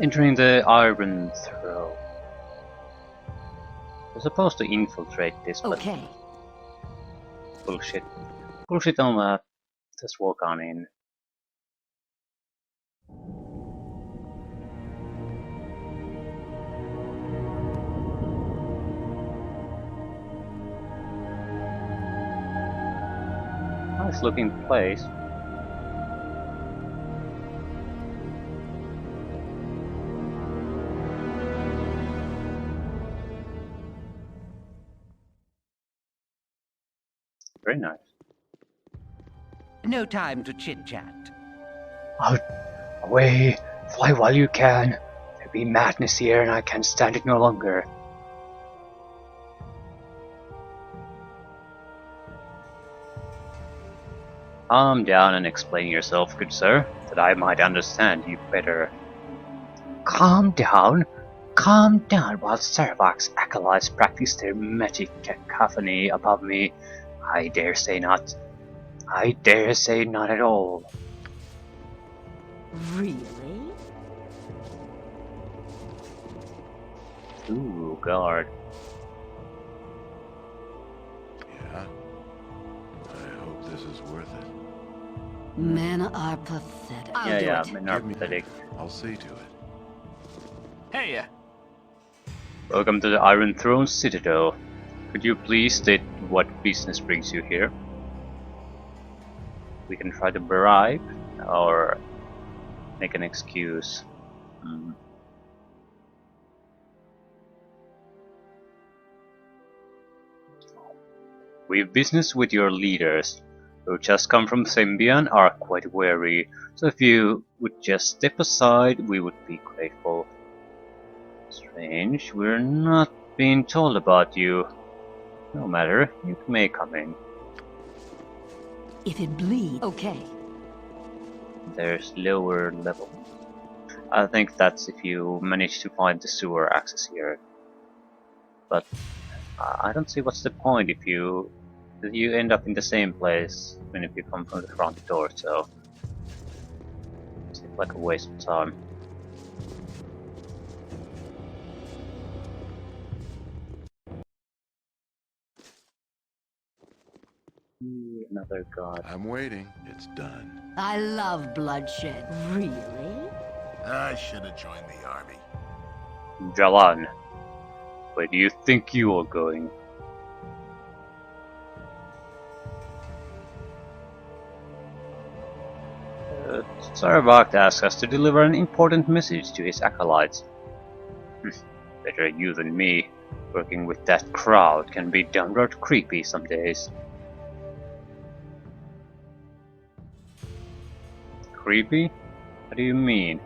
Entering the Iron Throne. We're supposed to infiltrate this, but Okay. bullshit. Bullshit on that. Just walk on in. Nice looking place. Very nice. No time to chit-chat. Out, away, fly while you can. There be madness here and I can't stand it no longer. Calm down and explain yourself, good sir, that I might understand you better. Calm down? Calm down while Saravak's acolytes practice their magic cacophony above me. I dare say not. I dare say not at all. Really? Ooh, guard. Yeah? I hope this is worth it. Men are pathetic. I'll Yeah, do it. men are Give me pathetic. I'll see to it. Hey, Welcome to the Iron Throne Citadel. Could you please state what business brings you here? We can try to bribe or make an excuse. We've business with your leaders, who just come from Symbian, are quite wary, so if you would just step aside, we would be grateful. Strange, we're not being told about you. No matter, you may come in. If it bleeds. Okay. There's lower level. I think that's if you manage to find the sewer access here. But I don't see what's the point if you end up in the same place even if you come from the front door, so it seems like a waste of time. Another god. I'm waiting. It's done. I love bloodshed. Really? I should have joined the army. Jalan, where do you think you are going? Saravak asks us to deliver an important message to his acolytes. Better you than me. Working with that crowd can be downright creepy some days. Creepy? What do you mean?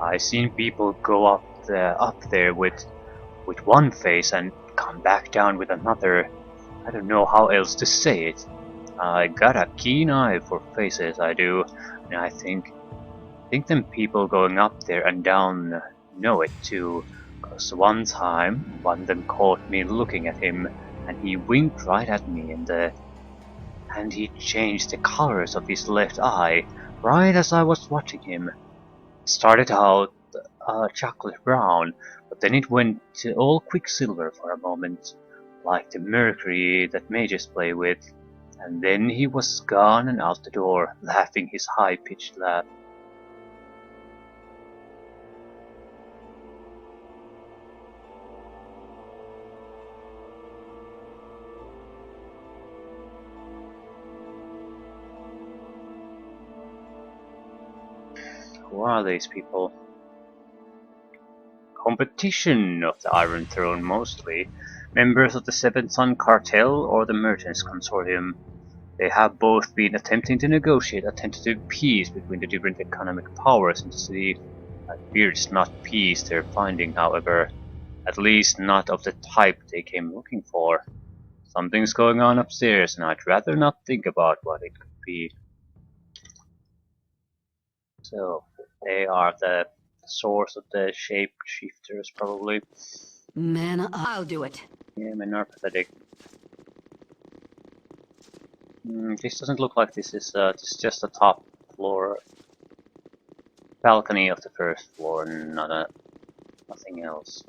I've seen people go up there with one face and come back down with another. I don't know how else to say it. I got a keen eye for faces, I do, and I think them people going up there and down know it too. 'Cause one time, one of them caught me looking at him, and he winked right at me, and he changed the colors of his left eye right as I was watching him. Started out chocolate brown, but then it went to all quicksilver for a moment, like the mercury that mages play with, and then he was gone and out the door, laughing his high-pitched laugh. Who are these people? Competition of the Iron Throne mostly. Members of the Seven Sun Cartel or the Merchants Consortium. They have both been attempting to negotiate a tentative peace between the different economic powers in the city. I fear it's not peace they're finding, however. At least not of the type they came looking for. Something's going on upstairs and I'd rather not think about what it could be. So, they are the source of the shapeshifters, probably. Men are. I'll do it. Yeah, men are pathetic. This doesn't look like this is just the top floor. balcony of the first floor, nothing else.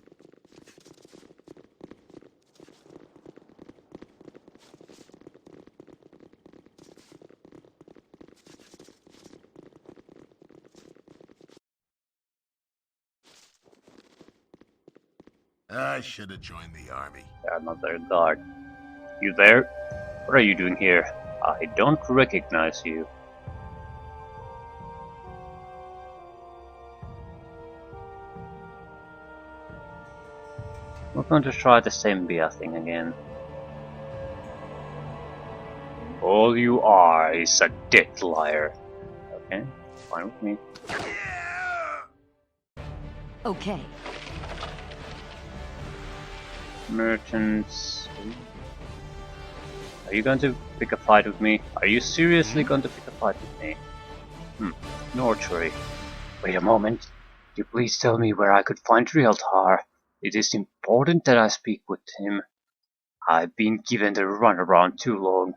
I should have joined the army. Another guard. You there? What are you doing here? I don't recognize you. We're going to try the Sembia thing again. All you are is a dead liar. Okay, fine with me. Okay. Merchants. Are you going to pick a fight with me? Are you seriously going to pick a fight with me? Norchery. Wait a moment. Could you please tell me where I could find Realtar? It is important that I speak with him. I've been given the runaround too long.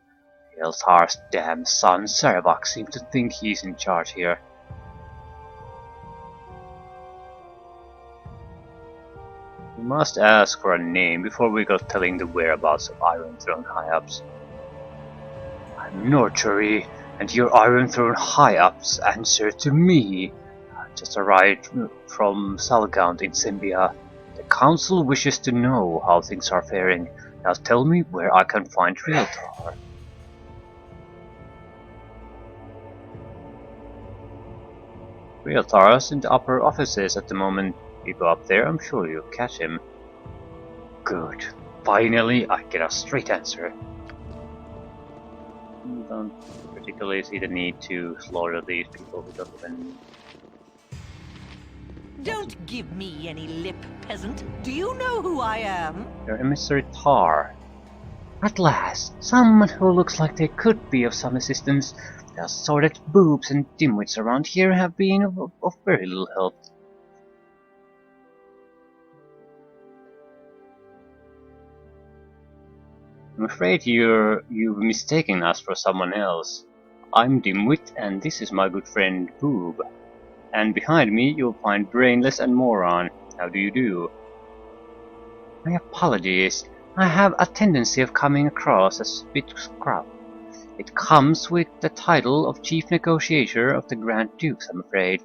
Realtar's damn son, Saravak, seems to think he's in charge here. We must ask for a name before we go telling the whereabouts of Iron Throne high-ups. I'm Norchery, and your Iron Throne high-ups answer to me. I just arrived from Salgaunt in Sembia. The council wishes to know how things are faring. Now tell me where I can find Realtar. Realtar's in the upper offices at the moment. You go up there, I'm sure you'll catch him. Good. Finally, I get a straight answer. Don't particularly see the need to slaughter these people who don't even... Don't give me any lip, peasant. Do you know who I am? You're Emissary Tar. At last, someone who looks like they could be of some assistance. The assorted boobs and dimwits around here have been of very little help. I'm afraid you've mistaken us for someone else. I'm Dimwit, and this is my good friend Boob. And behind me you'll find Brainless and Moron. How do you do? My apologies. I have a tendency of coming across as a bit scrub. It comes with the title of Chief Negotiator of the Grand Dukes, I'm afraid.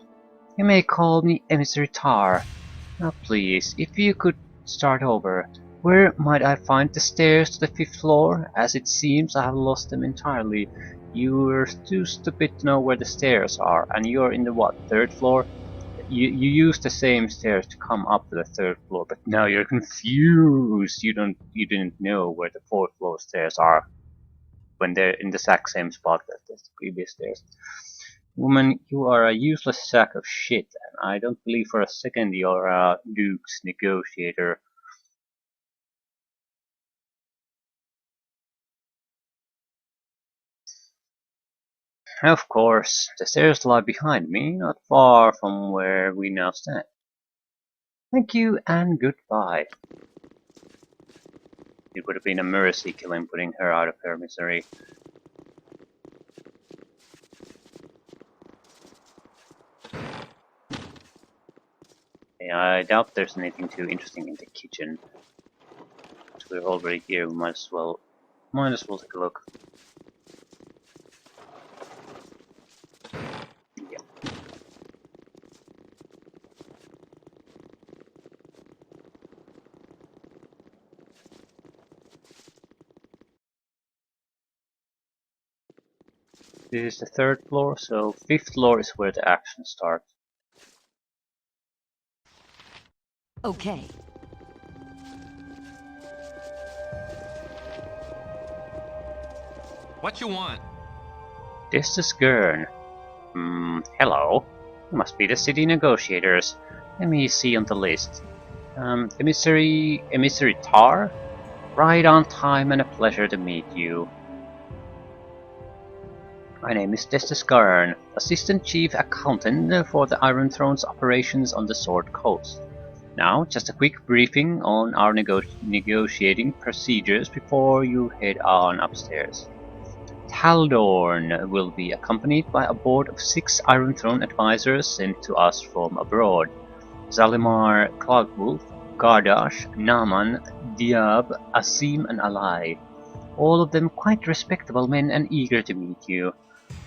You may call me Emissary Tar. Now please, if you could start over. Where might I find the stairs to the 5th floor? As it seems I have lost them entirely. You were too stupid to know where the stairs are, and you're in the what, 3rd floor? You used the same stairs to come up to the 3rd floor, but now you're confused. You didn't know where the 4th floor stairs are when they're in the exact same spot as the previous stairs. Woman, you are a useless sack of shit, and I don't believe for a second you're a Duke's negotiator. Of course, the stairs lie behind me, not far from where we now stand. Thank you and goodbye. It would have been a mercy killing putting her out of her misery. Yeah, I doubt there's anything too interesting in the kitchen. As we're already here, we might as well take a look. This is the 3rd floor, so 5th floor is where the action starts. Okay. What you want? This is Gurn. Hello. You must be the city negotiators. Let me see on the list. Emissary Tar? Right on time and a pleasure to meet you. My name is Destus Gurn, Assistant Chief Accountant for the Iron Throne's operations on the Sword Coast. Now, just a quick briefing on our negotiating procedures before you head on upstairs. Taldorn will be accompanied by a board of 6 Iron Throne advisors sent to us from abroad. Zalimar, Cloudwolf, Gardash, Naaman, Diab, Asim and Alai. All of them quite respectable men and eager to meet you.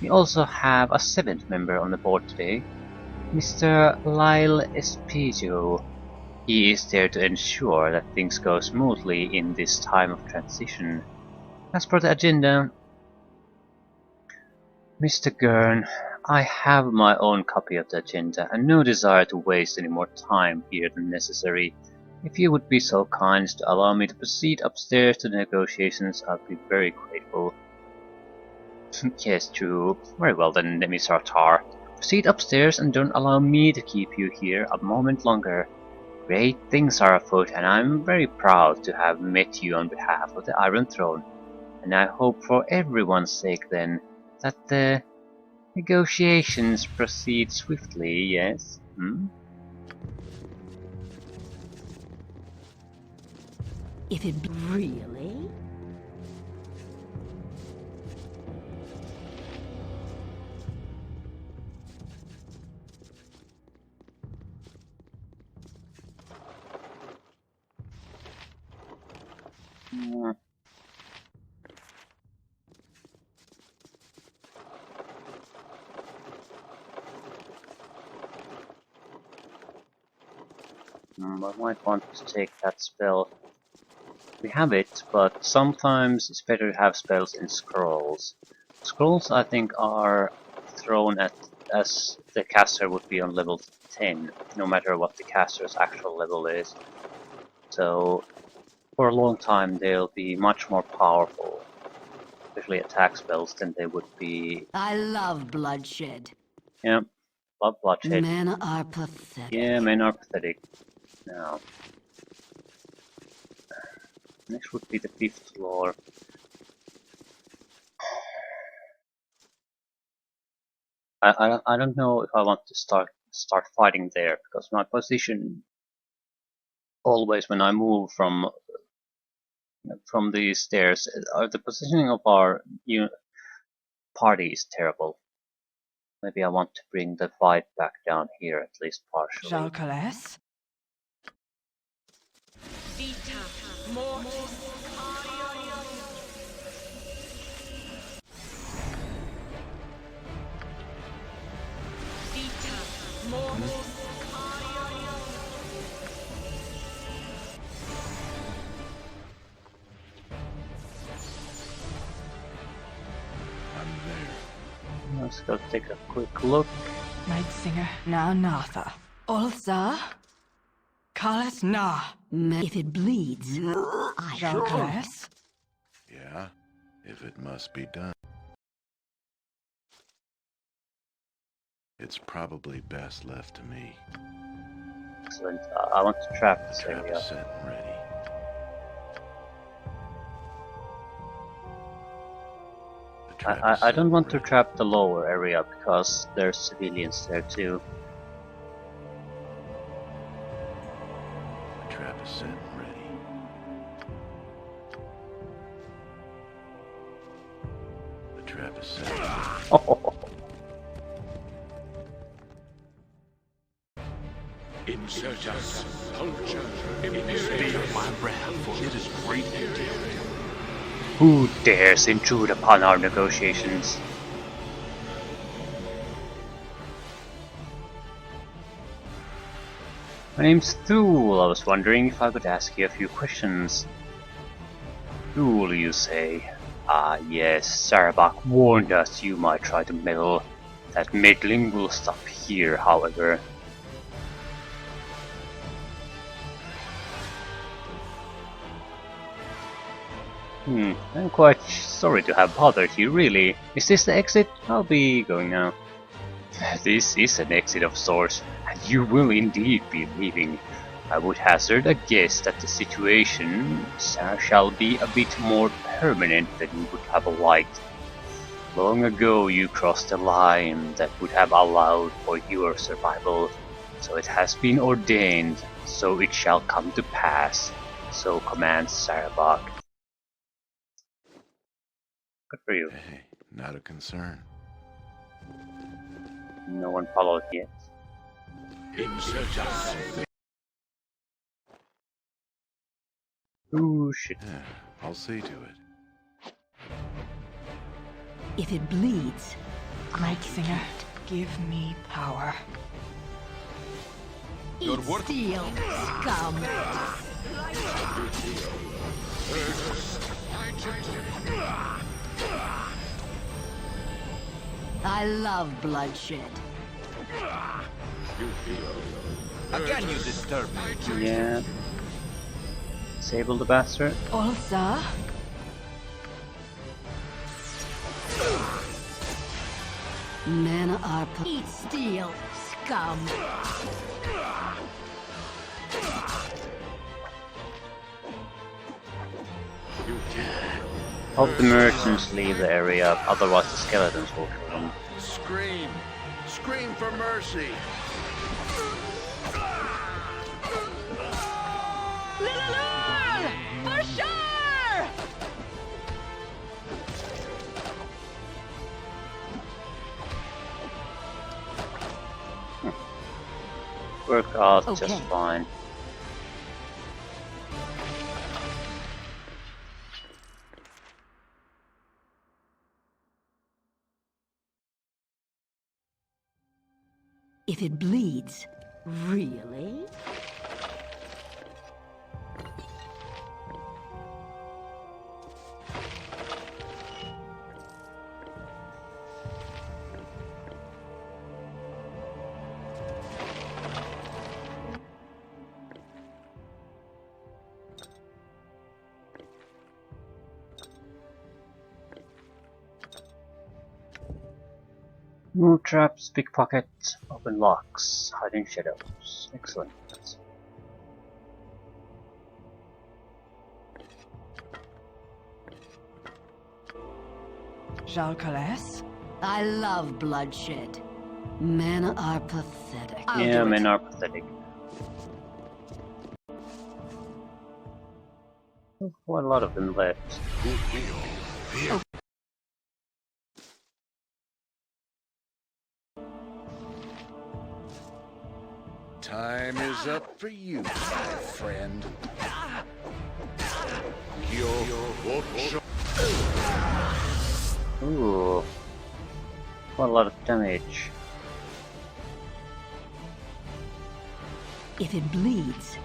We also have a 7th member on the board today, Mr. Lyle Espejo. He is there to ensure that things go smoothly in this time of transition. As for the agenda, Mr. Gurn, I have my own copy of the agenda and no desire to waste any more time here than necessary. If you would be so kind as to allow me to proceed upstairs to the negotiations, I'd be very grateful. Yes, true. Very well then, Nemisartar. Proceed upstairs and don't allow me to keep you here a moment longer. Great things are afoot, and I'm very proud to have met you on behalf of the Iron Throne. And I hope for everyone's sake then, that the negotiations proceed swiftly, yes? If it really? I might want to take that spell. We have it, but sometimes it's better to have spells in scrolls. Scrolls, I think, are thrown at as the caster would be on level 10, no matter what the caster's actual level is. So, for a long time, they'll be much more powerful, especially attack spells, than they would be. I love bloodshed. Yeah, love bloodshed. Men are pathetic. Yeah, men are pathetic. Now, next would be the 5th floor. I don't know if I want to start fighting there, because my position always when I move from the stairs, the positioning of our party is terrible. Maybe I want to bring the fight back down here, at least partially. Jalcales? Let's go take a quick look. Night Singer, now Natha. Ulsa? Kalas na. If it bleeds, I shall. Jalcales? Yeah, if it must be done. It's probably best left to me. Excellent. I want to trap this Trap area. is set and ready. The trap is I set don't and want to ready. trap the lower area because there's civilians there too. The trap is set and ready. The trap is set and ready. Insurgents, culture, imperial. My wrath, for it is great indeed. Who dares intrude upon our negotiations? My name's Thule. I was wondering if I could ask you a few questions. Thule, you say? Ah, yes, Sarabak warned us you might try to meddle. That meddling will stop here, however. I'm quite sorry to have bothered you, really. Is this the exit? I'll be going now. This is an exit of sorts, and you will indeed be leaving. I would hazard a guess that the situation shall be a bit more permanent than you would have liked. Long ago you crossed a line that would have allowed for your survival, so it has been ordained, so it shall come to pass. So commands Sarabak. Good for you. Hey, not a concern. No one followed yet. Insurgents. Ooh, shit. Yeah, I'll see to it. If it bleeds, Night Singer, give me power. eat steel, scum. I love bloodshed. Again you disturb me. Yeah. Disable the bastard. Ulsa? Men are eat steel, scum. Hope the merchants leave the area, otherwise the skeletons will kill them. Scream! Scream for mercy! For sure! Work out Okay. just fine. If it bleeds, really? Move traps, pickpocket, open locks, hide in shadows. Excellent. Jalcales? I love bloodshed. Men are pathetic. I'll Yeah, do men it. are pathetic. Quite a lot of them left. Time is up for you, my friend. Ooh. Quite a lot of damage. If it bleeds,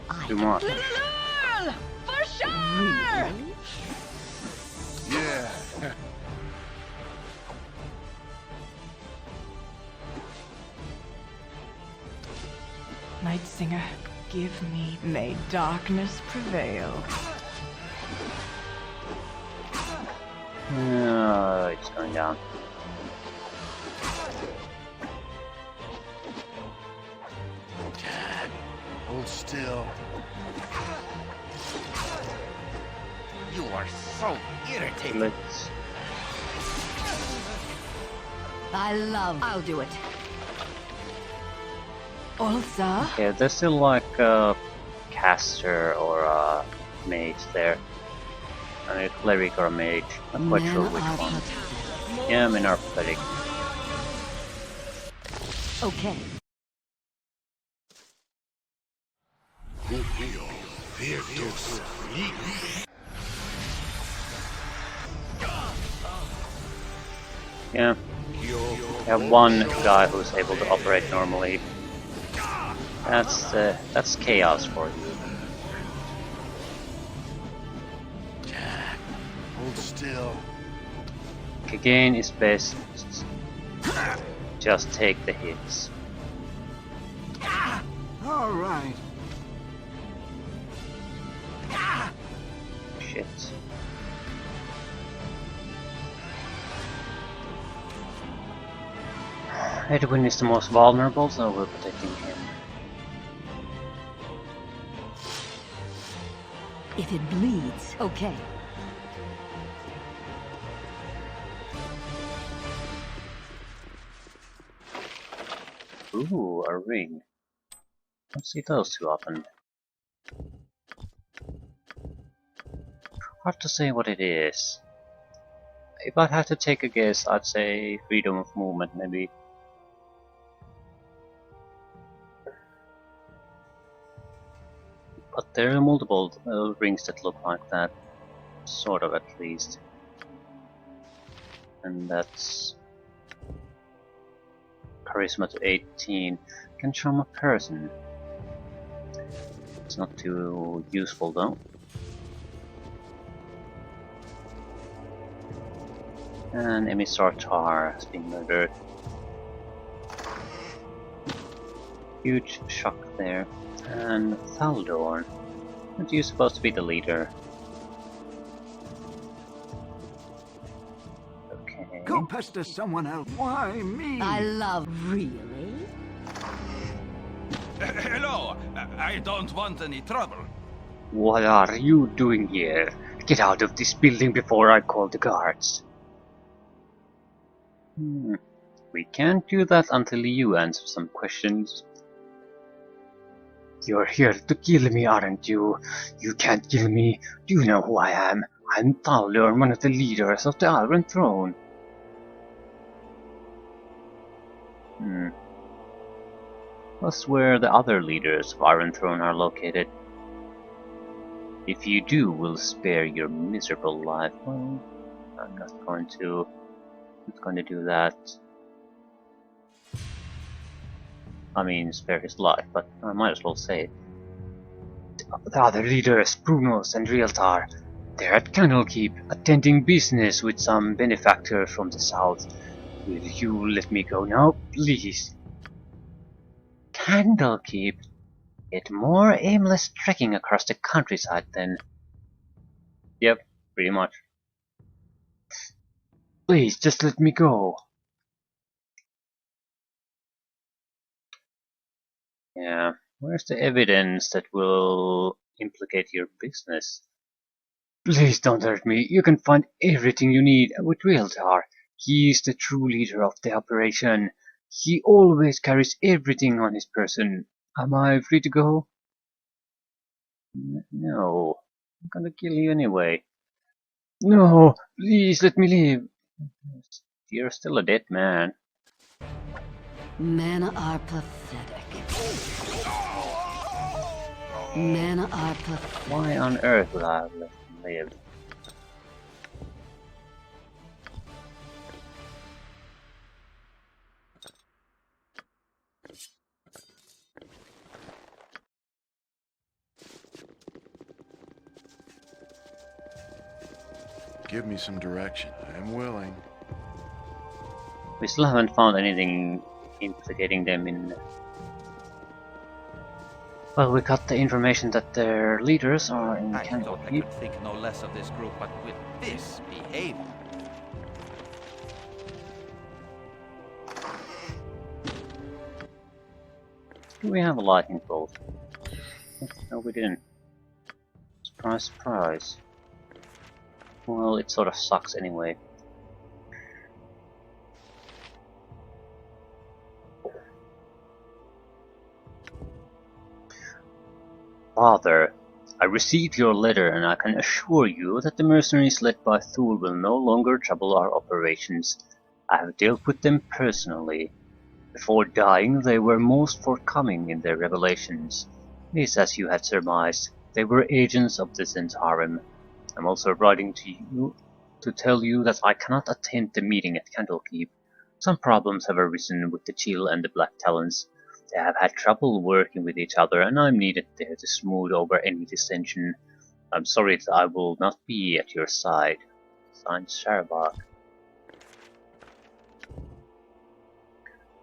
I Too much. For sure! really? Yeah. Night Singer, give me. May darkness prevail. It's going down. Dad, hold still. You are so irritating. Let's. I'll do it. Ulsa? Yeah, there's still like a caster or a mage there. I mean, a cleric or a mage. Not quite Men sure which are one. pathetic. Yeah, men are pathetic. Okay. Yeah. We have one guy who's able to operate normally. That's chaos for you. Dad, hold still. Again is best. Just take the hits. All right. Shit. Edwin is the most vulnerable, so we're protecting him. If it bleeds, okay. Ooh, a ring. Don't see those too often. Hard to say what it is. if I'd have to take a guess, I'd say freedom of movement, maybe. But there are multiple rings that look like that, sort of at least. And that's charisma to 18. Can charm a person. It's not too useful though. And Emissar Tar has been murdered. Huge shock there. And Baldur. Aren't you supposed to be the leader? Okay. Go pester someone else. Why me? I love. Really? Hello. I don't want any trouble. What are you doing here? Get out of this building before I call the guards. We can't do that until you answer some questions. You're here to kill me, aren't you? You can't kill me. Do you know who I am? I'm Baldur, one of the leaders of the Iron Throne. That's where the other leaders of Iron Throne are located. If you do, we'll spare your miserable life. Well, I'm not going to do that. I mean, spare his life, but I might as well say it. The other leaders, Brunos and Realtar, they're at Candlekeep, attending business with some benefactor from the south. Will you let me go now, please? Candlekeep? Yet more aimless trekking across the countryside then. Yep, pretty much. Please, just let me go. Yeah, where's the evidence that will implicate your business? Please don't hurt me. You can find everything you need with Realtar. He's the true leader of the operation. He always carries everything on his person. Am I free to go? No. I'm gonna kill you anyway. No, please let me leave. You're still a dead man. Men are pathetic. Men are pathetic. Why on earth would I have let him live? Give me some direction. I'm willing. We still haven't found anything implicating them in... Well, we got the information that their leaders are in I thought I Candlekeep. could think no less of this group, but with this behavior. Do we have a lightning bolt? No, we didn't. Surprise, surprise. Well, it sort of sucks anyway. Father, I received your letter and I can assure you that the mercenaries led by Thule will no longer trouble our operations. I have dealt with them personally. Before dying, they were most forthcoming in their revelations. It is as you had surmised. They were agents of the Zentarim. I'm also writing to you to tell you that I cannot attend the meeting at Candlekeep. Some problems have arisen with the Chill and the Black Talons. They have had trouble working with each other, and I'm needed there to smooth over any dissension. I'm sorry that I will not be at your side. Signed, Sharbak.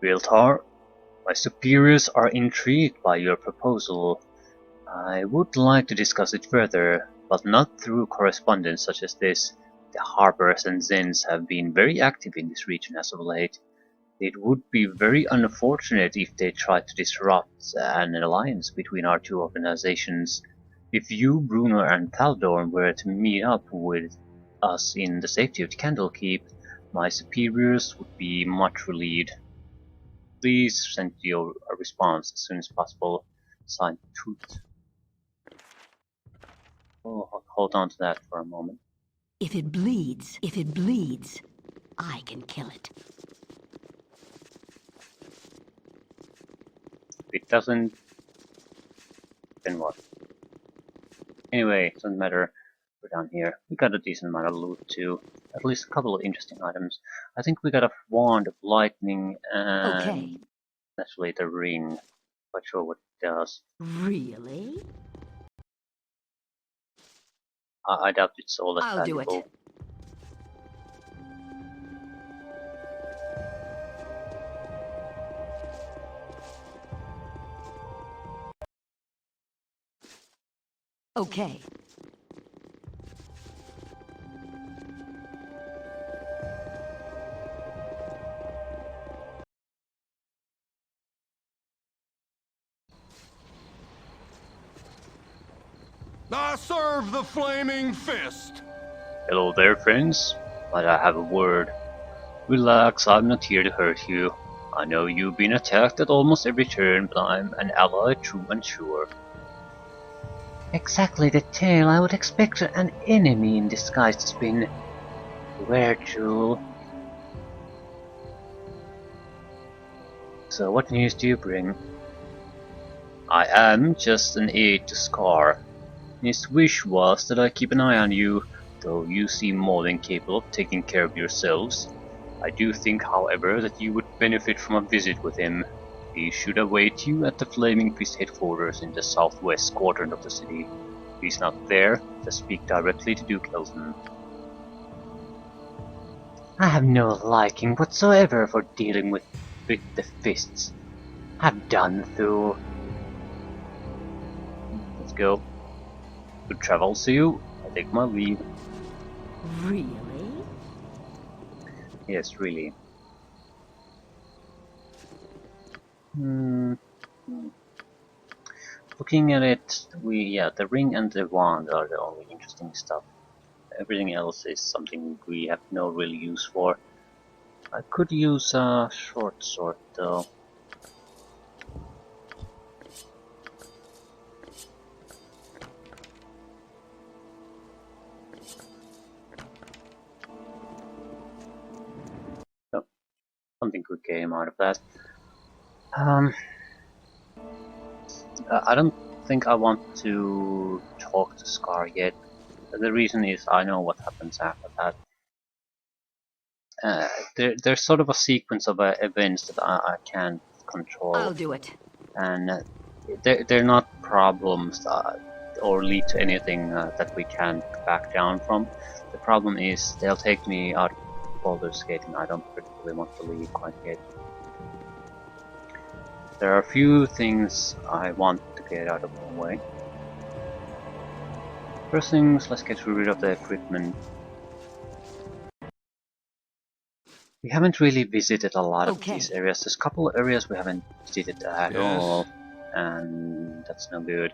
Realtar, my superiors are intrigued by your proposal. I would like to discuss it further, but not through correspondence such as this. The Harpers and Zens have been very active in this region as of late. It would be very unfortunate if they tried to disrupt an alliance between our two organizations. If you, Bruno, and Baldur were to meet up with us in the safety of Candlekeep, my superiors would be much relieved. Please send your response as soon as possible. Signed, Tooth. Oh, hold on to that for a moment. If it bleeds, I can kill it. If it doesn't, then what? Anyway, doesn't matter. We're down here. We got a decent amount of loot too. At least a couple of interesting items. I think we got a wand of lightning and Okay. actually the ring. Not sure what it does. Really? I doubt it's all that I'll do valuable. it. Okay. I serve the flaming fist. Hello there, friends. But I have a word. Relax, I'm not here to hurt you. I know you've been attacked at almost every turn, but I'm an ally true and sure. Exactly the tale I would expect an enemy in disguise to spin. Beware, Jewel. So what news do you bring? I am just an aide to Scar. His wish was that I keep an eye on you, though you seem more than capable of taking care of yourselves. I do think, however, that you would benefit from a visit with him. He should await you at the Flaming Fist headquarters in the southwest quadrant of the city. If he's not there, just speak directly to Duke Elton. I have no liking whatsoever for dealing with the fists. I'm done through. Let's go. Good travels to you. I take my leave. Really? Yes, really. Hmm. Looking at it, the ring and the wand are the only interesting stuff. Everything else is something we have no real use for. I could use a short sword though. So, something good came out of that. I don't think I want to talk to Scar yet. The reason is I know what happens after that. There's sort of a sequence of events that I can't control, I'll do it. and they're not problems or lead to anything that we can't back down from. The problem is they'll take me out of Baldur's Gate, and I don't particularly want to leave quite yet. There are a few things I want to get out of the way. First things, let's get rid of the equipment. We haven't really visited a lot of these areas. There's a couple of areas we haven't visited at all, and that's no good.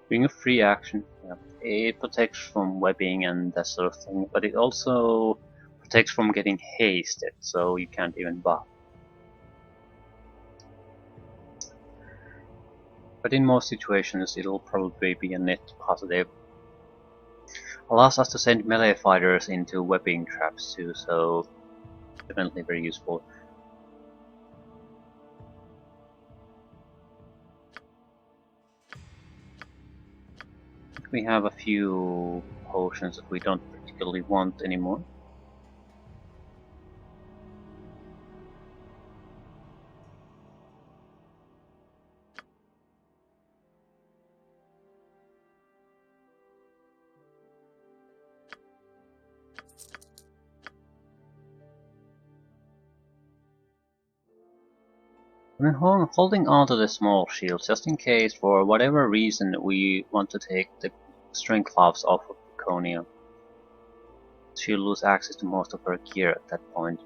Being a free action, yeah. It protects from webbing and that sort of thing, but it also protects from getting hasted, so you can't even buff. But in most situations, it'll probably be a net positive. Allows us to send melee fighters into webbing traps too, so definitely very useful. We have a few potions that we don't particularly want anymore. I'm holding on to the small shield just in case, for whatever reason, we want to take the strength gloves off of Laconia. She'll lose access to most of her gear at that point.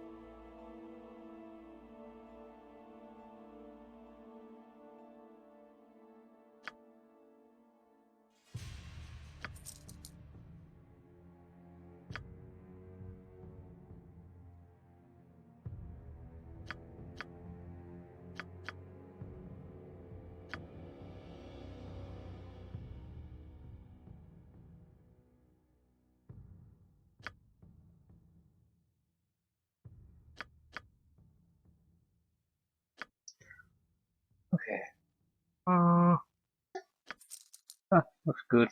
Looks good.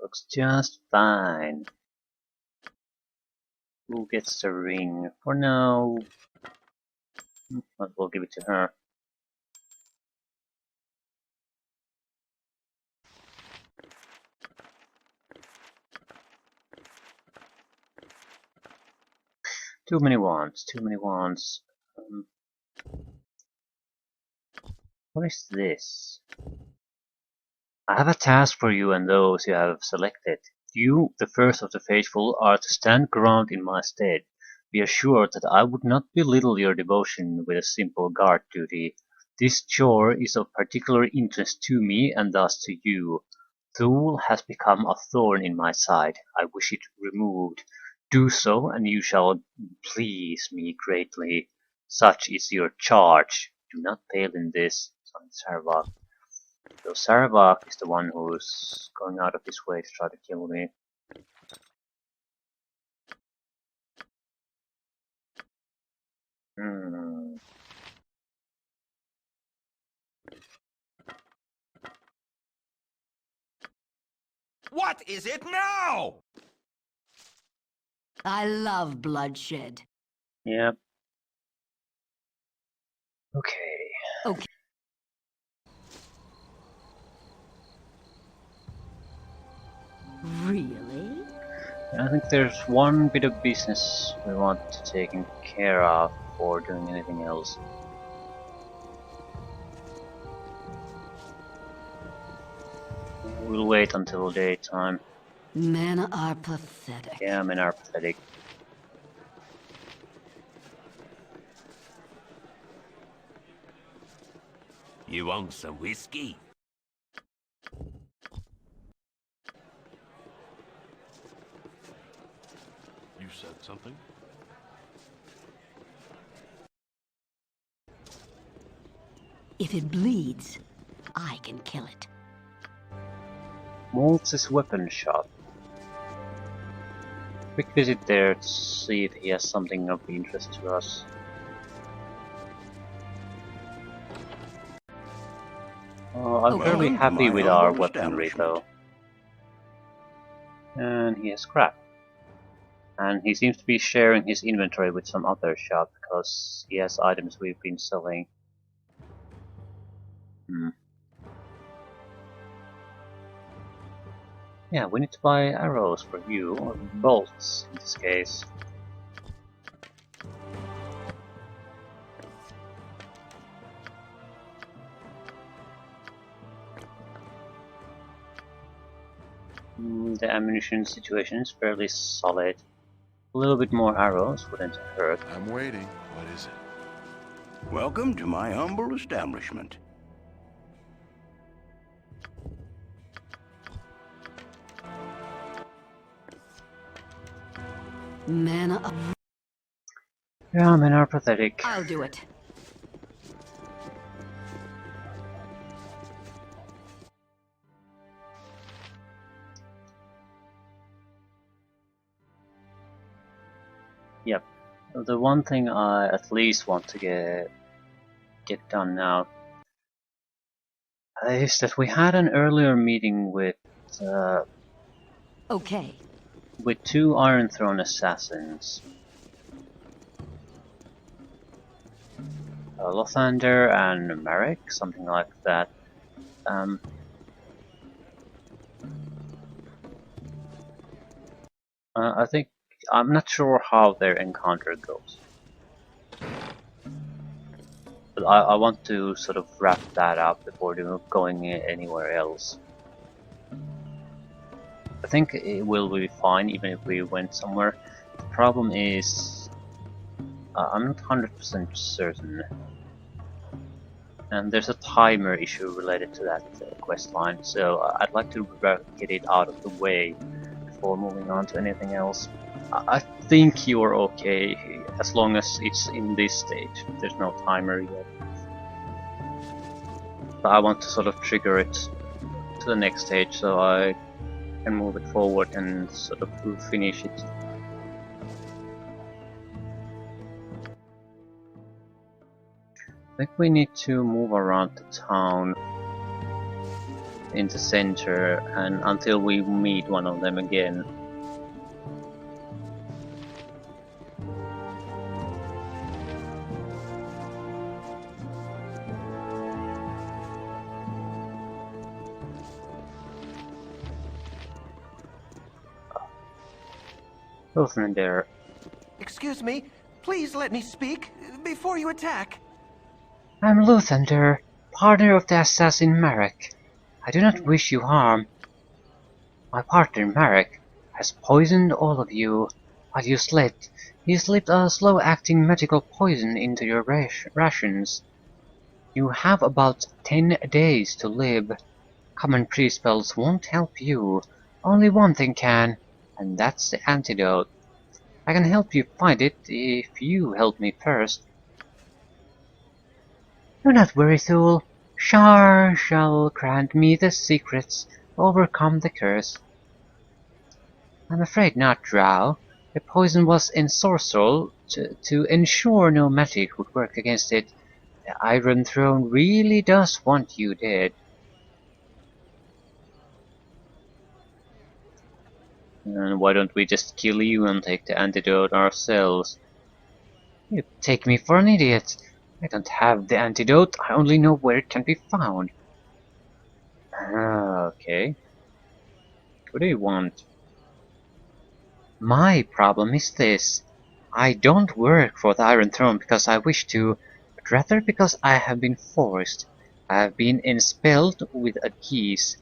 Looks just fine. Who gets the ring? For now, might as well give it to her. Too many wands, too many wands. What is this? I have a task for you and those you have selected. You, the first of the faithful, are to stand ground in my stead. Be assured that I would not belittle your devotion with a simple guard duty. This chore is of particular interest to me and thus to you. Thule has become a thorn in my side. I wish it removed. Do so, and you shall please me greatly. Such is your charge. Do not fail in this, son Saravak. So Saravak is the one who's going out of his way to try to kill me. What is it now? I love bloodshed. Yep. Okay. Okay. Really? I think there's one bit of business we want to take care of before doing anything else. We'll wait until daytime. Men are pathetic. Yeah, men are pathetic. You want some whiskey? You said something? If it bleeds, I can kill it. Molt's weapon shop. Quick visit there to see if he has something of interest to us. I'm Okay. fairly happy with My our humble weaponry establishment. though. And he has scrap. And he seems to be sharing his inventory with some other shop because he has items we've been selling. Yeah, we need to buy arrows for you, or bolts in this case. The ammunition situation is fairly solid. A little bit more arrows wouldn't hurt. I'm waiting. What is it? Welcome to my humble establishment. Men are... Yeah, men are pathetic. I'll do it. Yep. The one thing I at least want to get done now is that we had an earlier meeting with Okay. two Iron Throne assassins. Lothander and Marek, something like that. I think I'm not sure how their encounter goes, but I want to sort of wrap that up before going anywhere else. I think it will be fine even if we went somewhere. The problem is I'm not 100% certain. And there's a timer issue related to that quest line, so I'd like to get it out of the way before moving on to anything else. I think you're okay as long as it's in this stage. There's no timer yet. But I want to sort of trigger it to the next stage so I can move it forward and sort of finish it. I think we need to move around the town. in the center, and until we meet one of them again. Listen there. Excuse me, please let me speak before you attack. I'm Luthander, partner of the assassin Marek. I do not wish you harm. My partner Marek has poisoned all of you while you slept. He slipped a slow-acting magical poison into your rations. You have about 10 days to live. Common pre-spells won't help you. Only one thing can, and that's the antidote. I can help you find it if you help me first. Do not worry, Thule. Shar shall grant me the secrets to overcome the curse. I'm afraid not, Drow. The poison was ensorcelled to ensure no magic would work against it. The Iron Throne really does want you dead. And why don't we just kill you and take the antidote ourselves? You take me for an idiot. I don't have the antidote, I only know where it can be found. Okay. What do you want? My problem is this. I don't work for the Iron Throne because I wish to, but rather because I have been forced. I have been enspelled with a geese.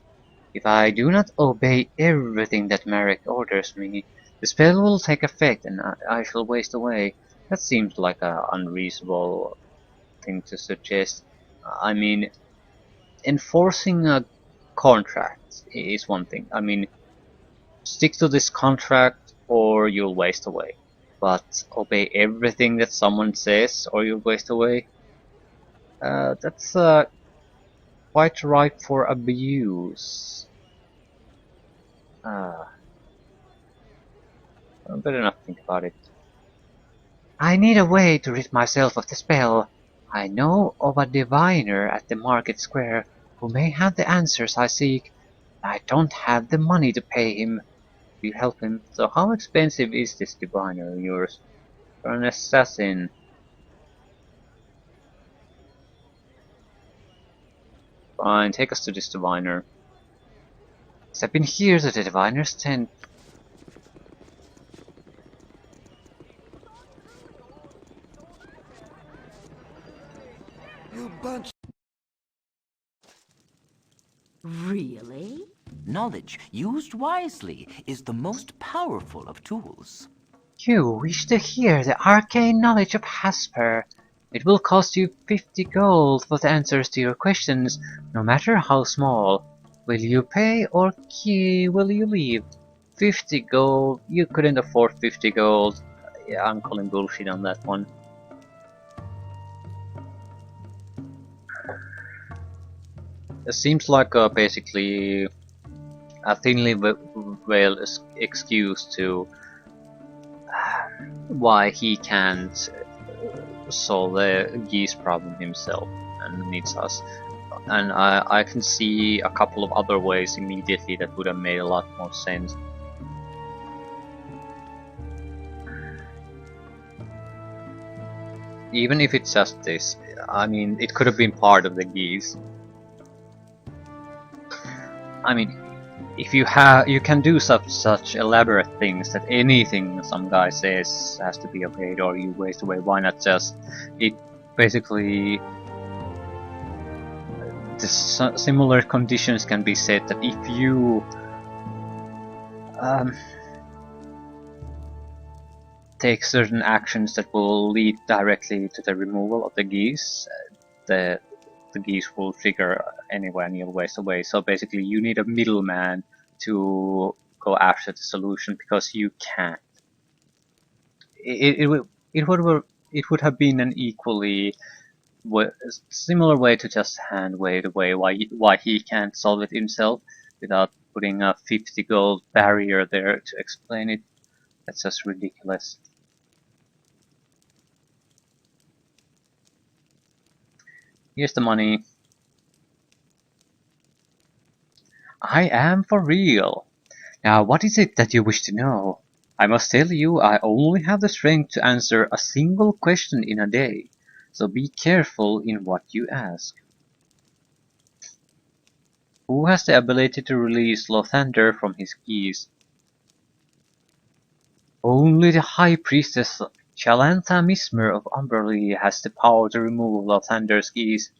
If I do not obey everything that Marek orders me, the spell will take effect and I shall waste away. That seems like an unreasonable thing to suggest. I mean, enforcing a contract is one thing. I mean, stick to this contract or you'll waste away. But obey everything that someone says or you'll waste away? That's quite ripe for abuse. I better not think about it. I need a way to rid myself of the spell. I know of a diviner at the market square who may have the answers I seek. I don't have the money to pay him. You help him. So how expensive is this diviner of yours? For an assassin. Fine, take us to this diviner. Step in here to the diviner's tent. You bunch. Really? Knowledge used wisely is the most powerful of tools. You wish to hear the arcane knowledge of Hasper. It will cost you 50 gold for the answers to your questions, no matter how small. Will you pay or will you leave? 50 gold? You couldn't afford 50 gold. Yeah, I'm calling bullshit on that one. It seems like basically a thinly veiled excuse to why he can't solve the geese problem himself and needs us. And I can see a couple of other ways immediately that would have made a lot more sense. Even if it's just this, I mean, it could have been part of the geese. I mean, if you can do such elaborate things that anything some guy says has to be obeyed or you waste away. Why not just it? Basically, the similar conditions can be set that if you take certain actions that will lead directly to the removal of the geese, the geese will trigger anyway and you'll waste away. So basically you need a middleman to go after the solution because you can't. It would have been an equally similar way to just hand wave away why he can't solve it himself without putting a 50 gold barrier there to explain it. That's just ridiculous. Here's the money. I am for real. Now, what is it that you wish to know? I must tell you, I only have the strength to answer a single question in a day, so be careful in what you ask. Who has the ability to release Lothander from his keys? Only the High Priestess Chalantha Mismer of Umberlee has the power to remove Lothander's keys.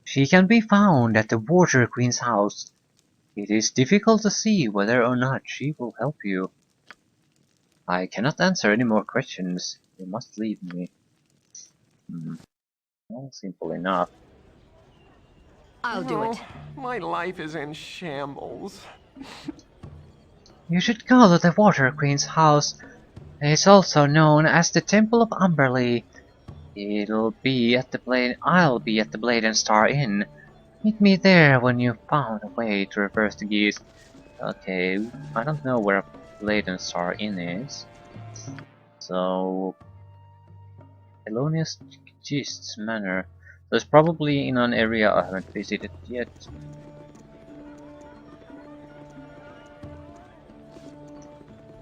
She can be found at the Water Queen's house. It is difficult to see whether or not she will help you. I cannot answer any more questions. You must leave me. Well, simple enough. I'll do it. My life is in shambles. You should go to the Water Queen's house. It's also known as the Temple of Umberlee. I'll be at the Blade and Star Inn. Meet me there when you've found a way to reverse the geese. Okay, I don't know where Blade and Star Inn is. So, Elonius Gist's Manor. There's probably in an area I haven't visited yet.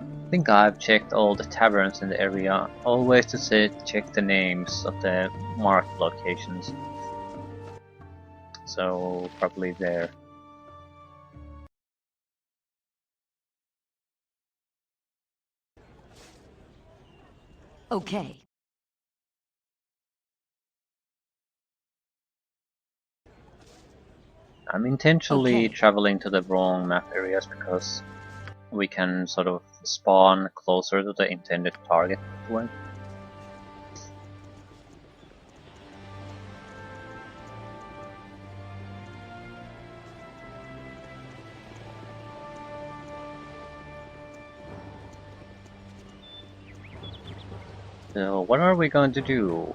I think I've checked all the taverns in the area, always to check the names of the marked locations. So, probably there. Okay. I'm intentionally Okay. traveling to the wrong map areas because we can sort of spawn closer to the intended target that way. So what are we going to do?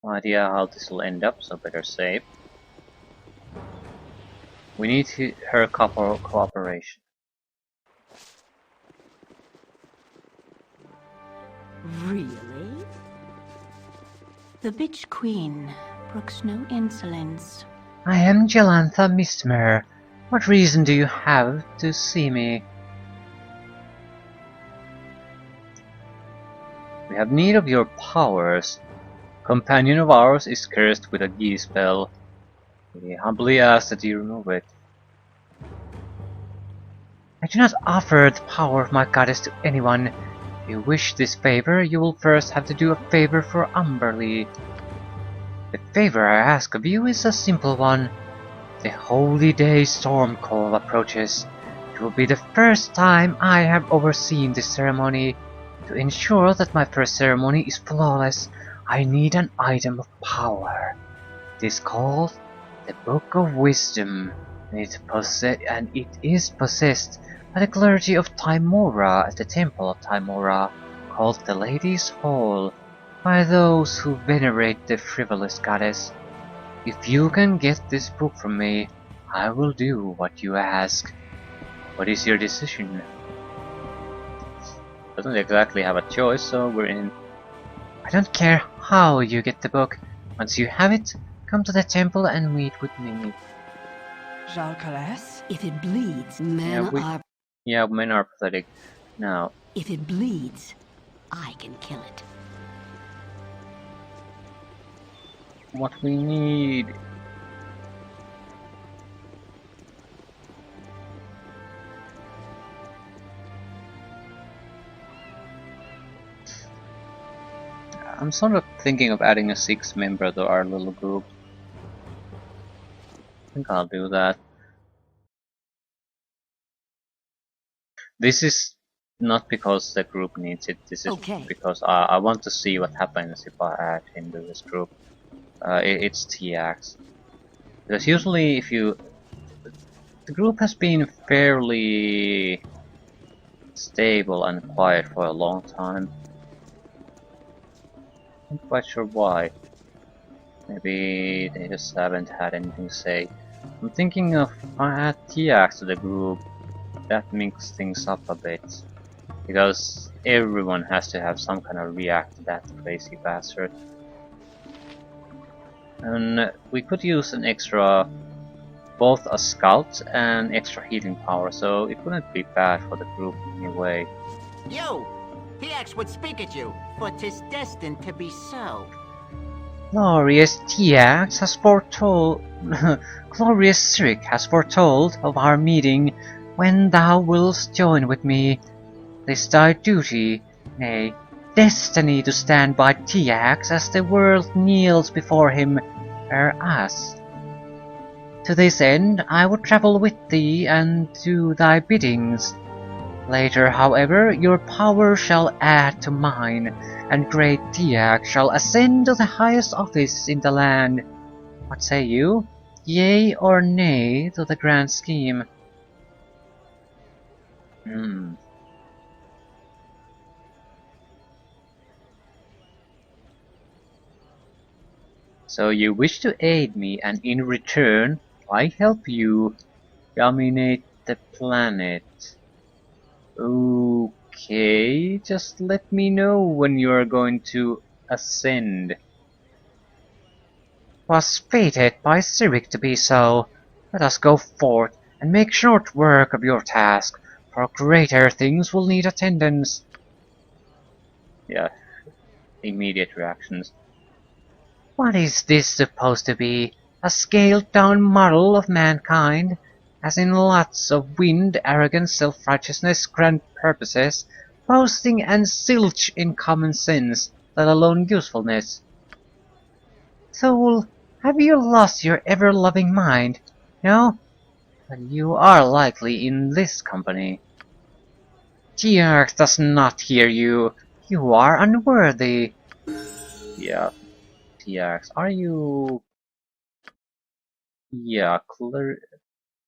No idea how this will end up, so better save. We need her cooperation. Really? The bitch queen brooks no insolence. I am Jalantha Mistmer. What reason do you have to see me? We have need of your powers. Companion of ours is cursed with a geese spell. We humbly ask that you remove it. I do not offer the power of my goddess to anyone. If you wish this favor, you will first have to do a favor for Umberlee. The favor I ask of you is a simple one. The holy day storm call approaches. It will be the first time I have overseen this ceremony. To ensure that my first ceremony is flawless, I need an item of power. It is called the Book of Wisdom, and it is possessed by the clergy of Timora at the Temple of Timora, called the Lady's Hall, by those who venerate the frivolous goddess. If you can get this book from me, I will do what you ask. What is your decision? Doesn't exactly have a choice, so we're in. I don't care how you get the book. Once you have it, come to the temple and meet with me. If it bleeds, men are... Yeah, men are pathetic. Now, If it bleeds, I can kill it. what we need. I'm sort of thinking of adding a 6th member to our little group. I think I'll do that. This is not because the group needs it, this is Okay. because I want to see what happens if I add him to this group. It's TX. Because usually if you... The group has been fairly stable and quiet for a long time. I'm not quite sure why. Maybe they just haven't had anything to say. I'm thinking of if I add TX to the group, that mixes things up a bit. Because everyone has to have some kind of react to that crazy bastard. And we could use an extra, both a scout and extra healing power, so it wouldn't be bad for the group in any way. You! TX would speak at you, for 'tis destined to be so. Glorious Tiax has foretold, Glorious Sirik has foretold of our meeting when thou wilt join with me. 'Tis thy duty, nay, destiny to stand by Tiax as the world kneels before him, ere us. To this end I would travel with thee and do thy biddings. Later, however, your power shall add to mine, and great Tiax shall ascend to the highest office in the land. What say you? Yea or nay to the grand scheme? So you wish to aid me, and in return, I help you dominate the planet. Okay, just let me know when you are going to ascend. 'Twas fated by Sirik to be so. Let us go forth and make short work of your task, for greater things will need attendance. Yeah, immediate reactions. What is this supposed to be? A scaled-down model of mankind? As in lots of wind, arrogance, self-righteousness, grand purposes, boasting and zilch in common sense, let alone usefulness. Soul, have you lost your ever-loving mind? No? But you are likely in this company. Tiax does not hear you. You are unworthy. Yeah, Tiax, are you... Yeah,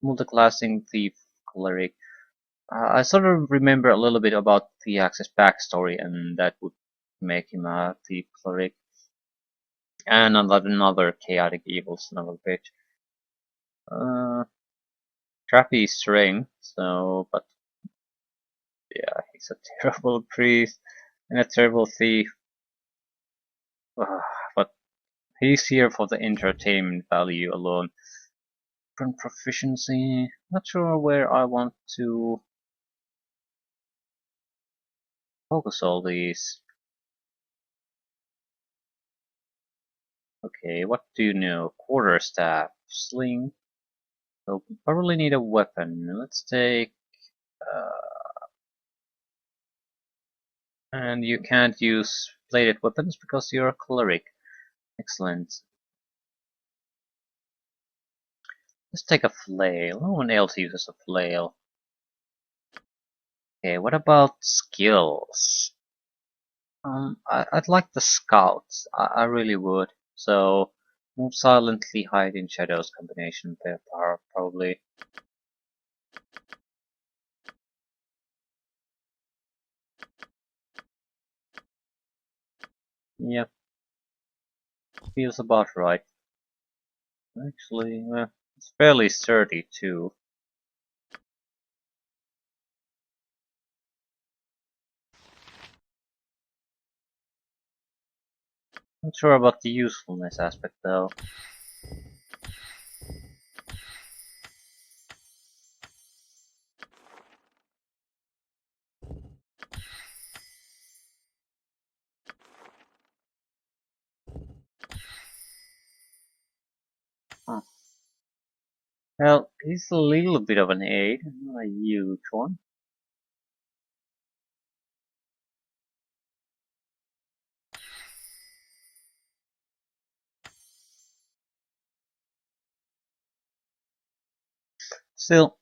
multiclassing thief cleric. I sort of remember a little bit about Tiax's backstory, and that would make him a thief cleric. And another chaotic evil son of a bitch. Trappy strength, so, but yeah, he's a terrible priest and a terrible thief. But he's here for the entertainment value alone. From proficiency, not sure where I want to focus all these. Okay, what do you know? Quarterstaff, sling. So we probably need a weapon. Let's take. And you can't use bladed weapons because you're a cleric. Excellent. Let's take a flail. No one else uses a flail. Okay, what about skills? I'd like the scouts. I really would. So, move silently, hide in shadows combination there, probably. Yep. Feels about right. Actually, it's fairly sturdy too. Not sure about the usefulness aspect though. Huh. Well, he's a little bit of an aid, not a huge one. Still,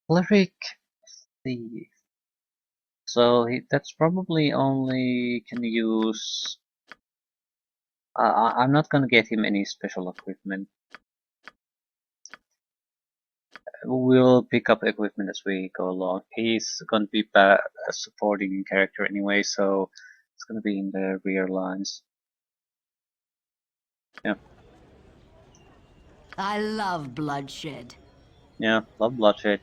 cleric thief. So that's probably only can use. I'm not gonna get him any special equipment. We'll pick up equipment as we go along. He's gonna be a supporting character anyway, so it's gonna be in the rear lines. Yeah. I love bloodshed. Yeah, love bloodshed.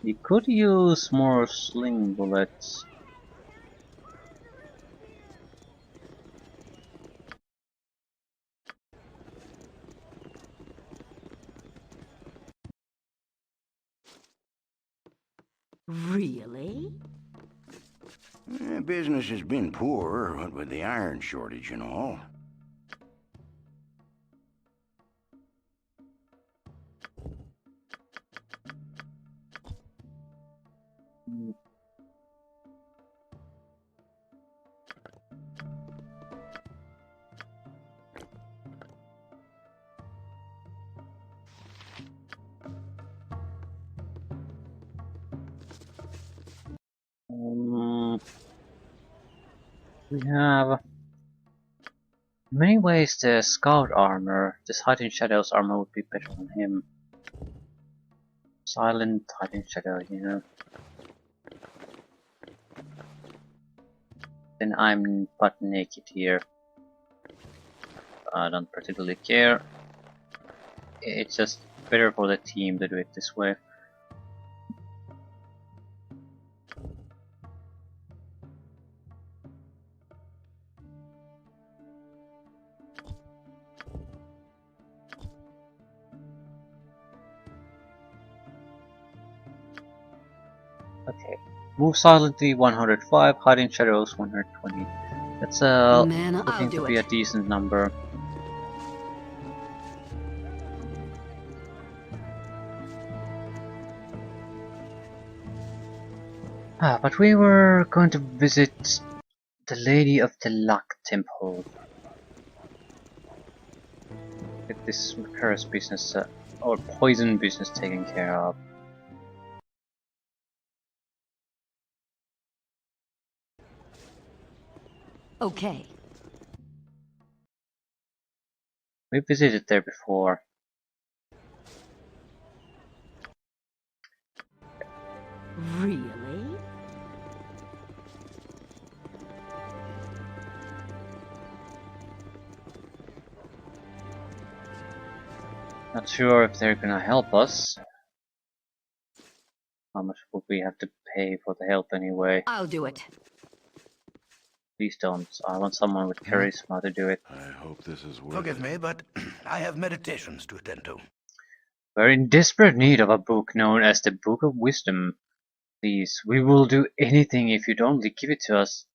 We could use more sling bullets. Really? Business has been poor, what with the iron shortage and all. We have in many ways the scout armor. This hiding shadows armor would be better on him. Silent hiding shadow, you know. Then I'm butt naked here. I don't particularly care. It's just better for the team to do it this way. Okay. Move silently 105, hiding shadows 120. That's Mana, I'll looking do to be it. a decent number. But we were going to visit the Lady of the Luck Temple. Get this curse business or poison business taken care of. Okay. We visited there before. Really? Not sure if they're gonna help us. How much would we have to pay for the help anyway? I'll do it. Please don't. I want someone with charisma to do it. I hope this is worth Forgive it. me, but I have meditations to attend to. We're in desperate need of a book known as the Book of Wisdom. Please, we will do anything if you'd only give it to us.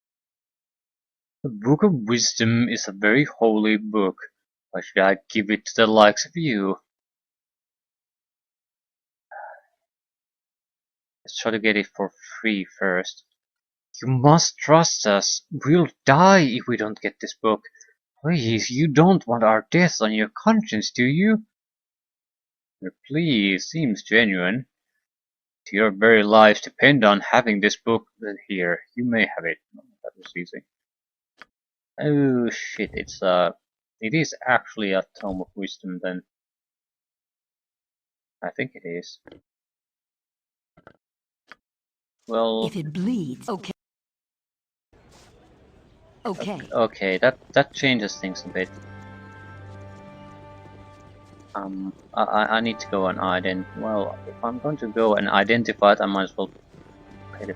The Book of Wisdom is a very holy book. Why should I give it to the likes of you? Let's try to get it for free first. You must trust us. We'll die if we don't get this book. Please, you don't want our deaths on your conscience, do you? Your plea seems genuine. Your very lives depend on having this book. Here, you may have it. Oh, that was easy. Oh shit! It is actually a Tome of Wisdom then. I think it is. Well, If it bleeds, okay. Okay. okay, that changes things a bit. I need to go and well, if I'm going to go and identify it, I might as well pay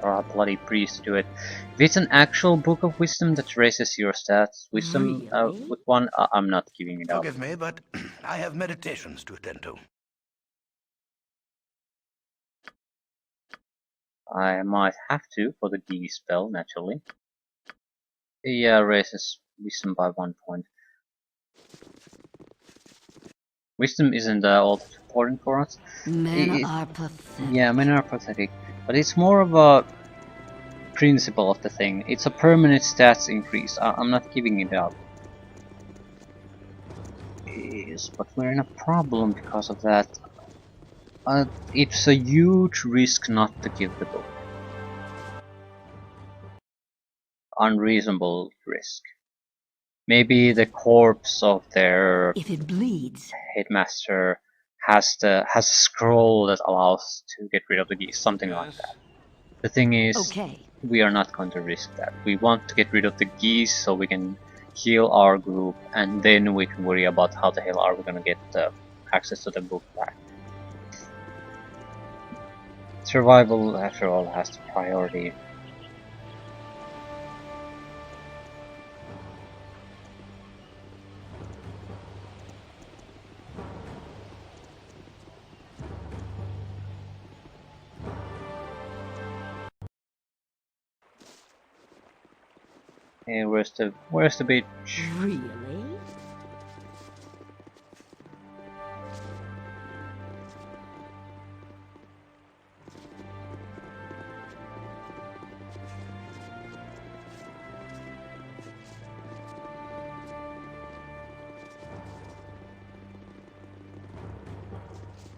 for a bloody priest to do it. If it's an actual Book of Wisdom that raises your stats, wisdom Really? with one, I'm not giving it up. Forgive me, but I have meditations to attend to. I might have to for the D spell, naturally. Yeah, raises wisdom by 1 point. Wisdom isn't all that important for us. Men are pathetic. Yeah, men are pathetic, but it's more of a principle of the thing. It's a permanent stats increase. I'm not giving it up. Yes, but we're in a problem because of that. It's a huge risk not to give the book. Unreasonable risk. Maybe the corpse of their If it bleeds, headmaster has a scroll that allows to get rid of the geese, something like that. The thing is, okay. we are not going to risk that. We want to get rid of the geese so we can heal our group, and then we can worry about how the hell are we gonna get access to the book back. Survival, after all, has the priority. Hey, where's the beach? Really?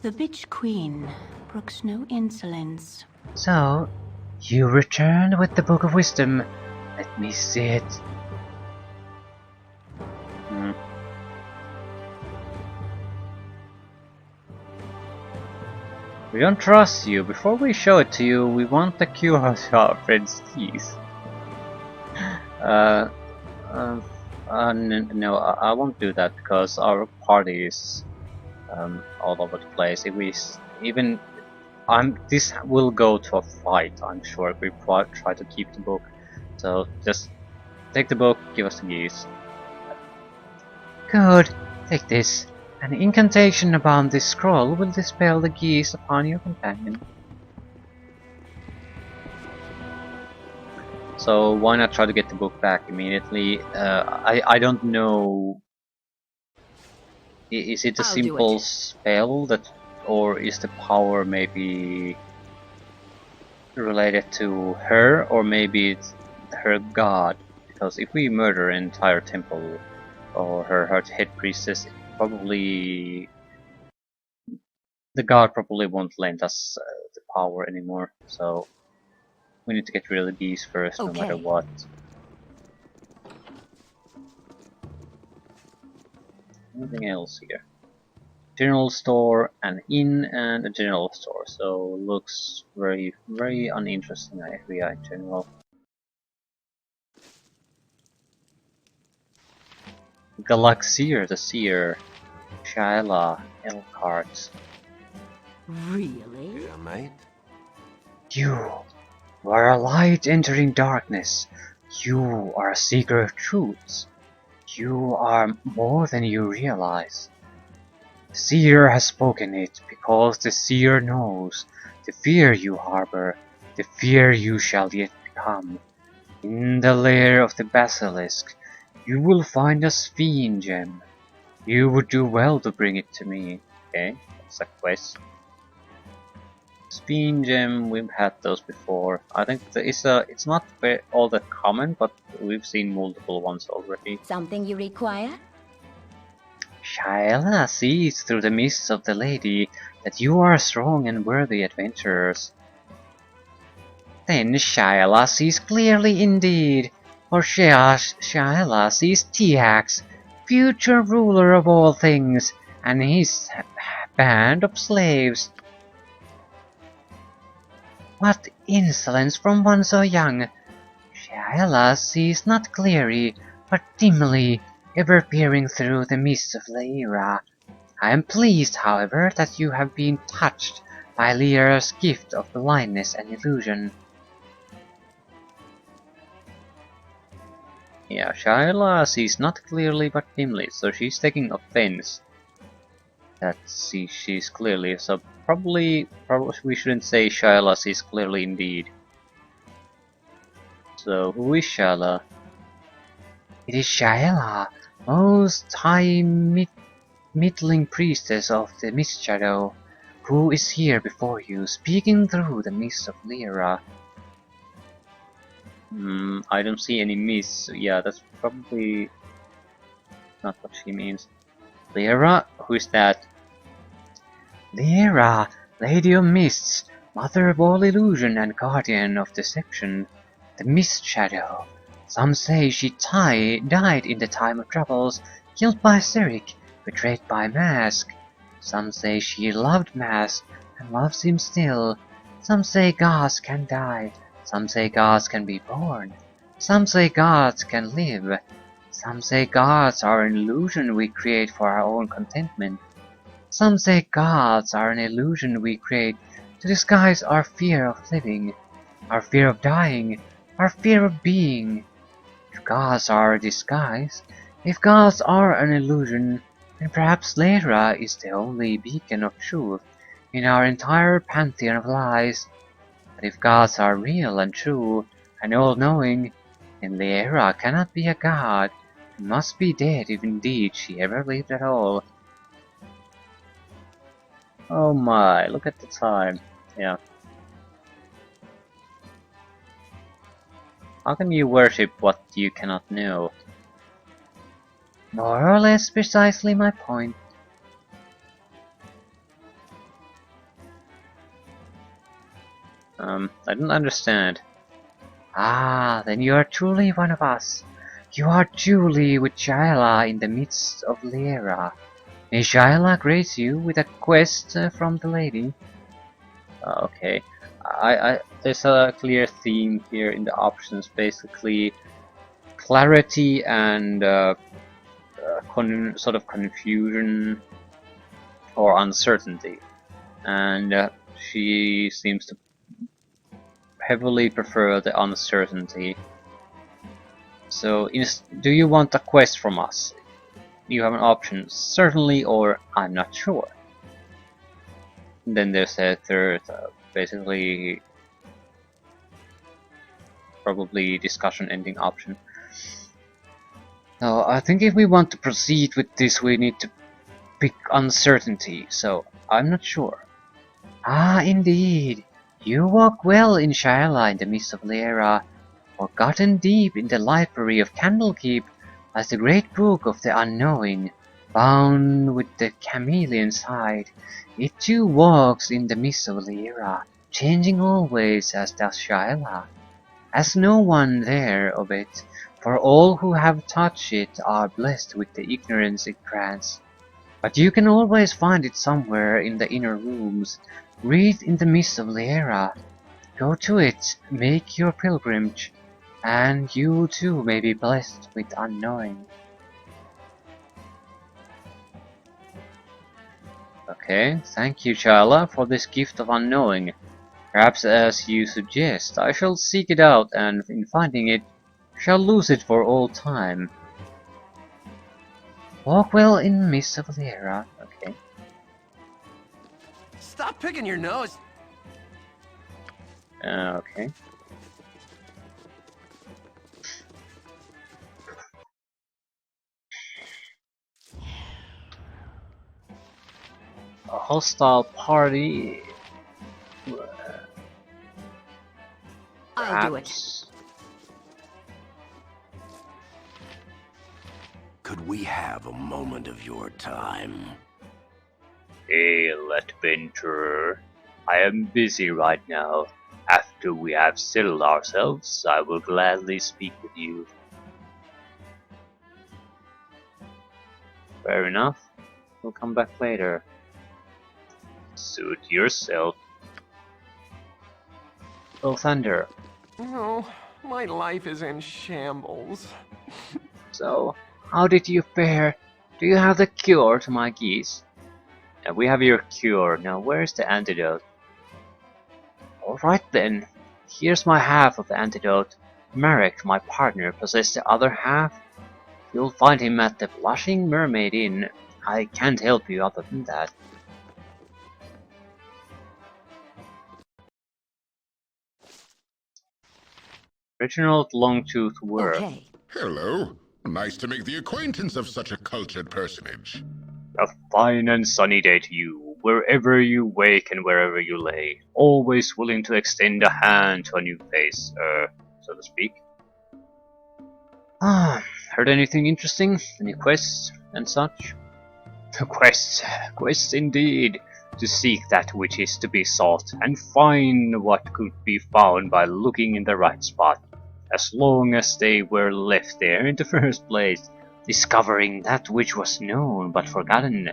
The bitch queen brooks no insolence. So, you returned with the Book of Wisdom. Let me see it. We don't trust you. Before we show it to you, we want the cure of our friend's keys. No, I won't do that because our party is all over the place. If we even, this will go to a fight. I'm sure if we try to keep the book. So just take the book, give us the keys. Good. Take this. An incantation upon this scroll will dispel the geese upon your companion. So why not try to get the book back immediately? I don't know. Is it a simple spell that, or is the power maybe related to her, or maybe it's her god? Because if we murder an entire temple or her head priestess, probably the god probably won't lend us the power anymore, so we need to get rid of these first, no matter what. Anything else here? General store, an inn, and a general store, so looks very uninteresting area in general. Galaxier the Seer, Shaila, Elkhart. Really? Yeah, mate. You are a light entering darkness. You are a seeker of truths. You are more than you realize. The Seer has spoken it because the Seer knows the fear you harbor, the fear you shall yet become. In the lair of the basilisk, you will find a Sphinx gem. You would do well to bring it to me. Okay, that's a quest. Sphinx gem, we've had those before. I think it's not all that common, but we've seen multiple ones already. Something you require? Shaila sees through the mists of the lady that you are strong and worthy adventurers. Then Shaila sees clearly indeed, for Shaila sees Tiax, future ruler of all things, and his band of slaves. What insolence from one so young! Shaila sees not clearly, but dimly, ever peering through the mists of Lyra. I am pleased, however, that you have been touched by Lyra's gift of blindness and illusion. Yeah, Shaila sees not clearly but dimly, so she's taking offense that she's clearly, so probably we shouldn't say Shaila sees clearly indeed. So who is Shaila? It is Shaila, most high middling priestess of the Mist Shadow, who is here before you, speaking through the mist of Lyra. I don't see any mists, so yeah, that's probably not what she means. Lyra? Who is that? Lyra, Lady of Mists, Mother of all illusion and Guardian of Deception, the Mist Shadow. Some say she died in the time of troubles, killed by Sirik, betrayed by Mask. Some say she loved Mask and loves him still. Some say gods can die. Some say gods can be born. Some say gods can live. Some say gods are an illusion we create for our own contentment. Some say gods are an illusion we create to disguise our fear of living, our fear of dying, our fear of being. If gods are a disguise, if gods are an illusion, then perhaps Lyra is the only beacon of truth in our entire pantheon of lies. But if gods are real and true and all-knowing, then Lyra cannot be a god, and must be dead if indeed she ever lived at all. Oh my, look at the time. Yeah. How can you worship what you cannot know? More or less precisely my point. I don't understand. Ah, then you are truly one of us. You are truly with Shyla in the midst of Lyra. May Shyla grace you with a quest from the lady. Okay. There's a clear theme here in the options, basically clarity and sort of confusion or uncertainty, and she seems to heavily prefer the uncertainty. So, do you want a quest from us? You have an option, certainly or I'm not sure. And then there's a third, basically probably discussion ending option. Now, I think if we want to proceed with this, we need to pick uncertainty, so I'm not sure. Ah, indeed. You walk well in Shyla in the midst of Lyra, forgotten deep in the library of Candlekeep, as the great book of the unknowing, bound with the chameleon's hide. It too walks in the midst of Lyra, changing always as does Shyla. As no one there of it, for all who have touched it are blessed with the ignorance it grants. But you can always find it somewhere in the inner rooms, wreathed in the mist of Lyra. Go to it, make your pilgrimage, and you too may be blessed with unknowing. Okay, thank you, Shyla, for this gift of unknowing. Perhaps as you suggest, I shall seek it out, and in finding it, shall lose it for all time. Walk well in the midst of Lyra. Okay. Stop picking your nose. Okay. A hostile party. I'll do it. Could we have a moment of your time? Hail, adventurer. I am busy right now. After we have settled ourselves, I will gladly speak with you. Fair enough. We'll come back later. Suit yourself. Oh, Thunder. No, my life is in shambles. So, how did you fare? Do you have the cure to my geese? And we have your cure. Now, where's the antidote? Alright then. Here's my half of the antidote. Marek, my partner, possessed the other half. You'll find him at the Blushing Mermaid Inn. I can't help you other than that. Reginald Longtooth were. Okay. Hello. Nice to make the acquaintance of such a cultured personage. A fine and sunny day to you, wherever you wake and wherever you lay. Always willing to extend a hand to a new face, so to speak. Ah, heard anything interesting? Any quests and such? Quests indeed. To seek that which is to be sought, and find what could be found by looking in the right spot. As long as they were left there in the first place, discovering that which was known but forgotten,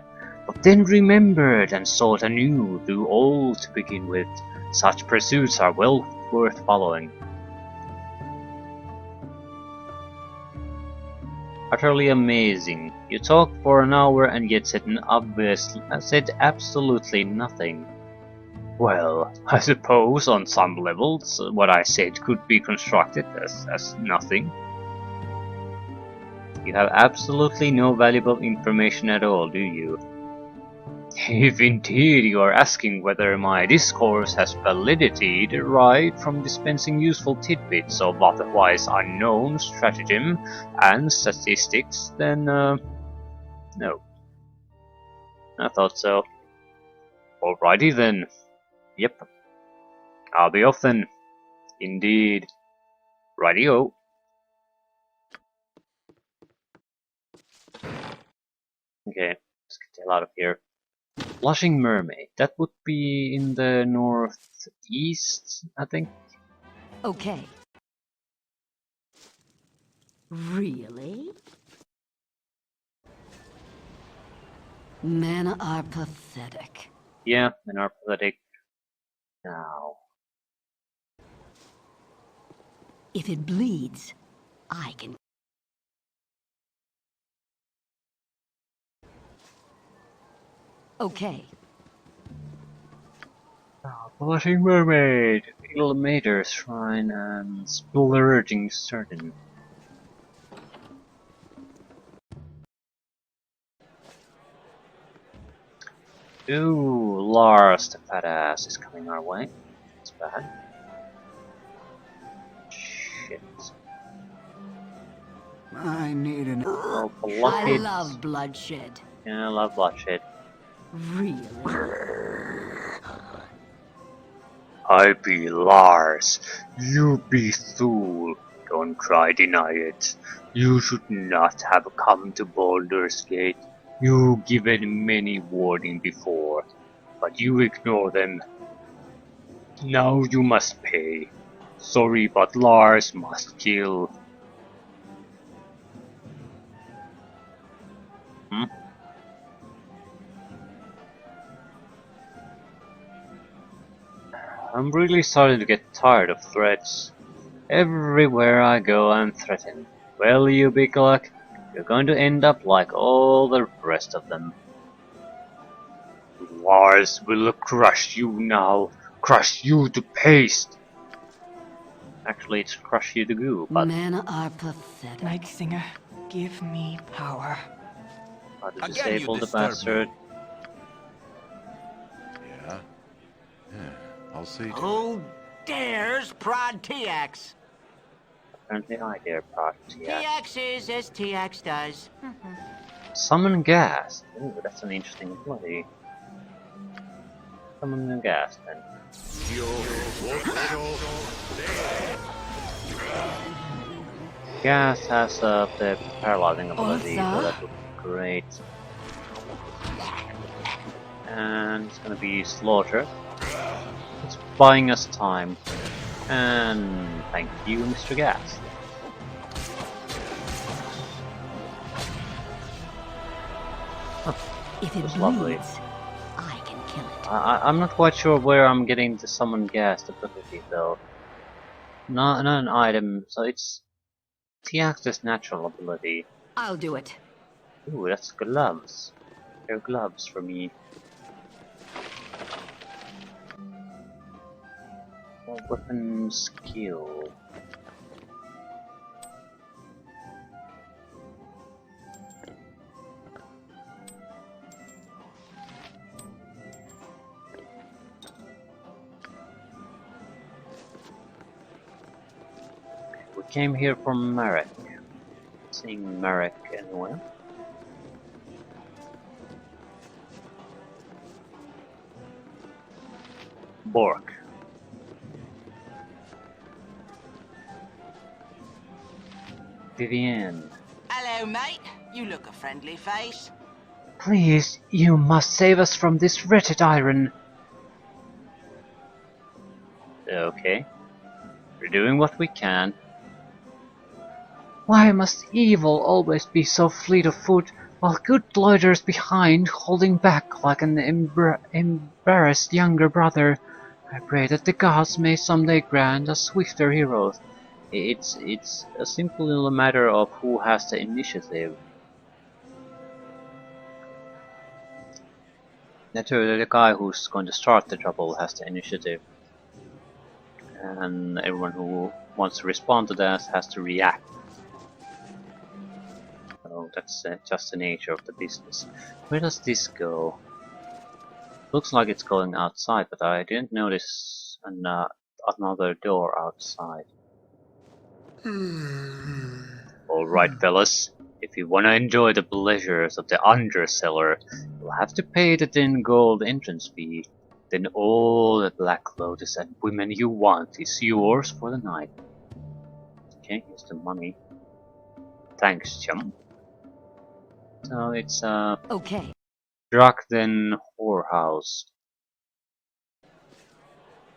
but then remembered and sought anew, though old to begin with. Such pursuits are well worth following. Utterly amazing. You talked for an hour and yet said absolutely nothing. Well, I suppose on some levels what I said could be constructed as nothing. You have absolutely no valuable information at all, do you? If indeed you are asking whether my discourse has validity derived from dispensing useful tidbits of otherwise unknown stratagem and statistics, then no. I thought so. Alrighty then. Yep. I'll be off then. Indeed. Rightio. Okay, let's get the hell out of here. Blushing Mermaid. That would be in the northeast, I think. Okay. Really? Men are pathetic. Yeah, men are pathetic. Now. If it bleeds, I can. Okay. Blushing Mermaid, Ilmater Shrine, and Splurging Certain. Ooh, Lars the fat ass is coming our way. That's bad. Shit. I need an... Oh, I love bloodshed. Yeah, I love bloodshed. Really? I be Lars. You be Thule. Don't try deny it. You should not have come to Baldur's Gate. You given many warning before, but you ignore them. Now you must pay. Sorry, but Lars must kill. I'm really starting to get tired of threats. Everywhere I go I'm threatened. Well, you big luck, you're going to end up like all the rest of them. Lars will crush you now. Crush you to paste. Actually, it's crush you to goo, but... Men are pathetic. Night Singer, give me power. How to disable the bastard. Yeah? Yeah, I'll see to it. Who dares prod TX? Apparently I dare prod TX. TX is as TX does. Summon gas. Ooh, that's an interesting ability. Summon the gas then. Gas has the paralyzing ability, so that would be great. And it's gonna be Slaughter. It's buying us time. And thank you, Mr. Gas. If it bleeds, lovely. I can kill it. I'm not quite sure where I'm getting the summon gas ability though. Not an item, so it's Tiax's natural ability. I'll do it. Ooh, that's gloves. They're gloves for me. Weapon skill. We came here from Marek. Seeing Marek anywhere? Bork. Vivienne. Hello, mate. You look a friendly face. Please, you must save us from this wretched iron. Okay. We're doing what we can. Why must evil always be so fleet of foot, while good loiters behind, holding back like an embarrassed younger brother? I pray that the gods may someday grant us swifter heroes. It's a simple matter of who has the initiative. Naturally, the guy who's going to start the trouble has the initiative, and everyone who wants to respond to that has to react. So that's just the nature of the business. Where does this go? Looks like it's going outside, but I didn't notice another door outside. Alright, fellas. If you wanna enjoy the pleasures of the undercellar, you'll have to pay the 10 gold entrance fee. Then all the Black Lotus and women you want is yours for the night. Okay, here's the money. Thanks, chum. So it's Okay. Drakden whorehouse.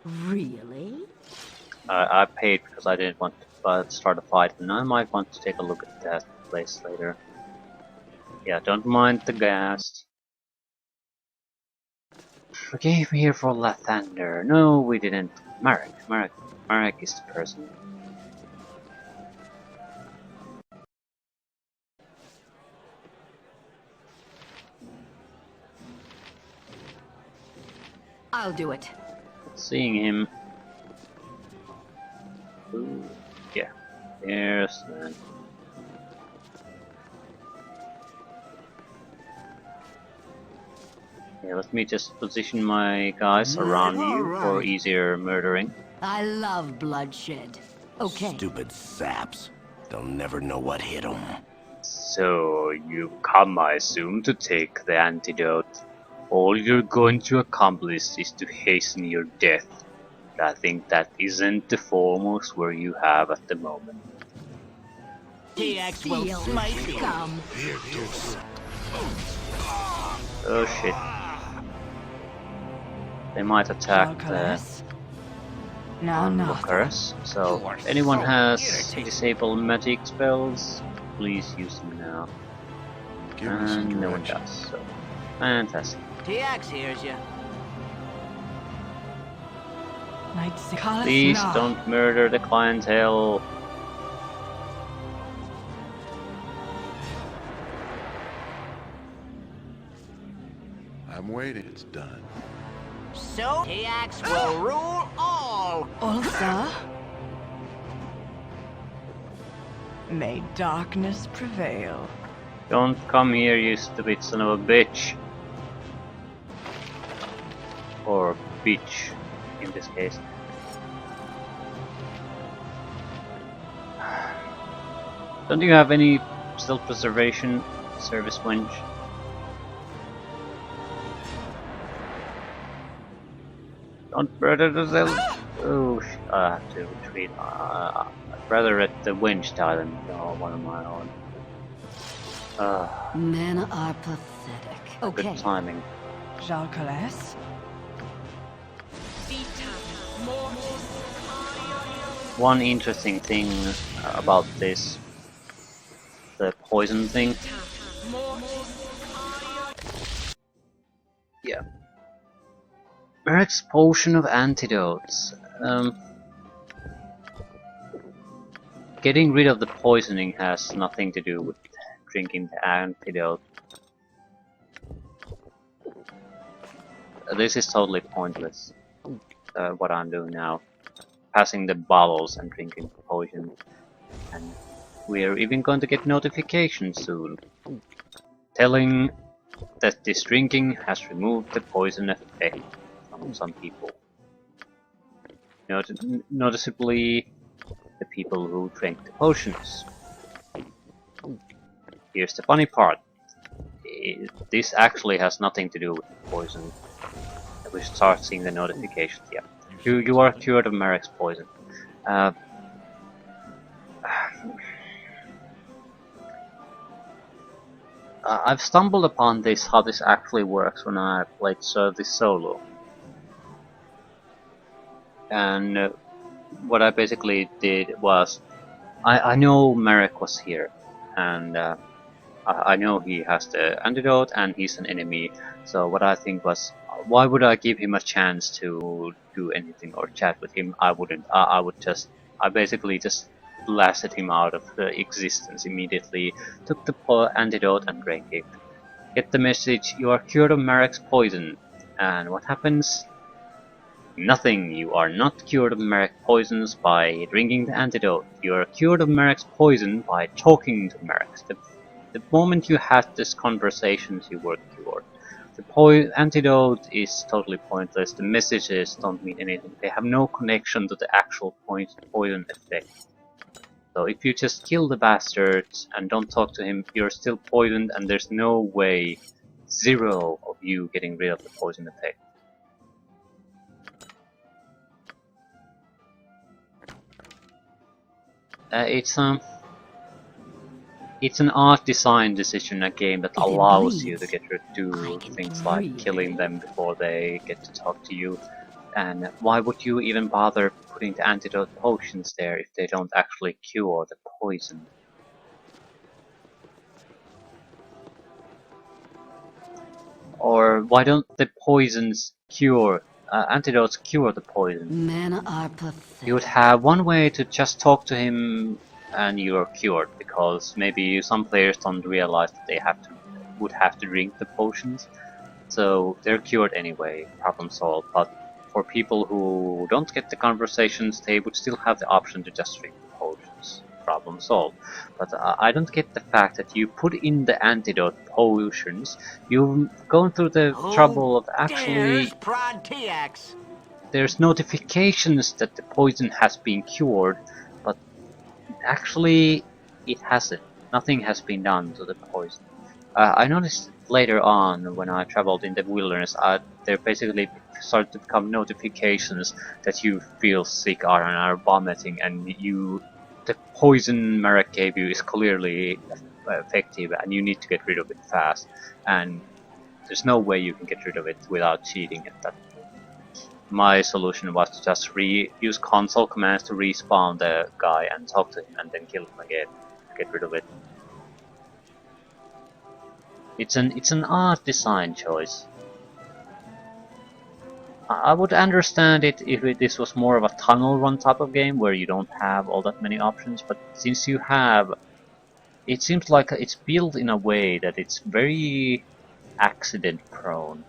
Really? I paid because I didn't want to start a fight, and I might want to take a look at that place later. Yeah, don't mind the gas. We came here for Lathander. No, we didn't. Marek is the person. I'll do it. Seeing him. Ooh, yeah. There's that. Yeah, let me just position my guys around you for easier murdering. I love bloodshed. Okay. Stupid saps. They'll never know what hit them. So, you've come, I assume, to take the antidote. All you're going to accomplish is to hasten your death. But I think that isn't the foremost where you have at the moment. TX will smite you. Come. Oh shit. They might attack the onlookers. So, if anyone has disabled magic spells, please use them now. And no one does, so fantastic. TX hears you. Please don't murder the clientele. I'm waiting. It's done. So TX will rule all. Ulsa? May darkness prevail. Don't come here, you stupid son of a bitch. Or bitch, in this case. Don't you have any self-preservation, service wench? Don't murder the self. Oh, I have to retreat. I'd rather let the wench die than one of my own. Men are pathetic. Okay. Good timing. Jalcales? One interesting thing about this, the poison thing. Yeah. Marek's potion of antidotes. Getting rid of the poisoning has nothing to do with drinking the antidote. This is totally pointless, what I'm doing now. Passing the bottles and drinking the potion. And we're even going to get notifications soon, telling that this drinking has removed the poison effect from some people. Noticeably, the people who drank the potions. Here's the funny part. This actually has nothing to do with the poison. We start seeing the notifications. Yeah, you are cured of Marek's poison. I've stumbled upon this, how this actually works when I played this solo. And what I basically did was, I know Marek was here, and I know he has the antidote and he's an enemy, so what I think was, why would I give him a chance to do anything or chat with him? I wouldn't. I basically just blasted him out of existence immediately, took the antidote and drank it. Get the message, you are cured of Marek's poison. And what happens? Nothing. You are not cured of Marek's poisons by drinking the antidote. You are cured of Marek's poison by talking to Marek. The moment you had this conversation, you were cured. The antidote is totally pointless. The messages don't mean anything. They have no connection to the actual poison effect. So if you just kill the bastard and don't talk to him, you're still poisoned, and there's no way, zero, of you getting rid of the poison effect. It's an art design decision in a game that allows you to get to do things like killing them before they get to talk to you. And why would you even bother putting the antidote potions there if they don't actually cure the poison? Or why don't the poisons cure, antidotes cure the poison? Men are pathetic. You would have one way to just talk to him and you are cured, because maybe some players don't realize that they would have to drink the potions, so they're cured anyway, problem solved. But for people who don't get the conversations, they would still have the option to just drink the potions, problem solved. But I don't get the fact that you put in the antidote potions, you've gone through the trouble of actually... There's notifications that the poison has been cured, but actually it hasn't. Nothing has been done to the poison. I noticed later on when I traveled in the wilderness, there basically started to become notifications that you feel sick or are vomiting, and the poison Marek gave you is clearly effective and you need to get rid of it fast. And there's no way you can get rid of it without cheating at that. My solution was to just use console commands to respawn the guy and talk to him and then kill him again to get rid of it. It's an art design choice. I would understand it if this was more of a tunnel run type of game where you don't have all that many options, but since you have, it seems like it's built in a way that it's very accident prone.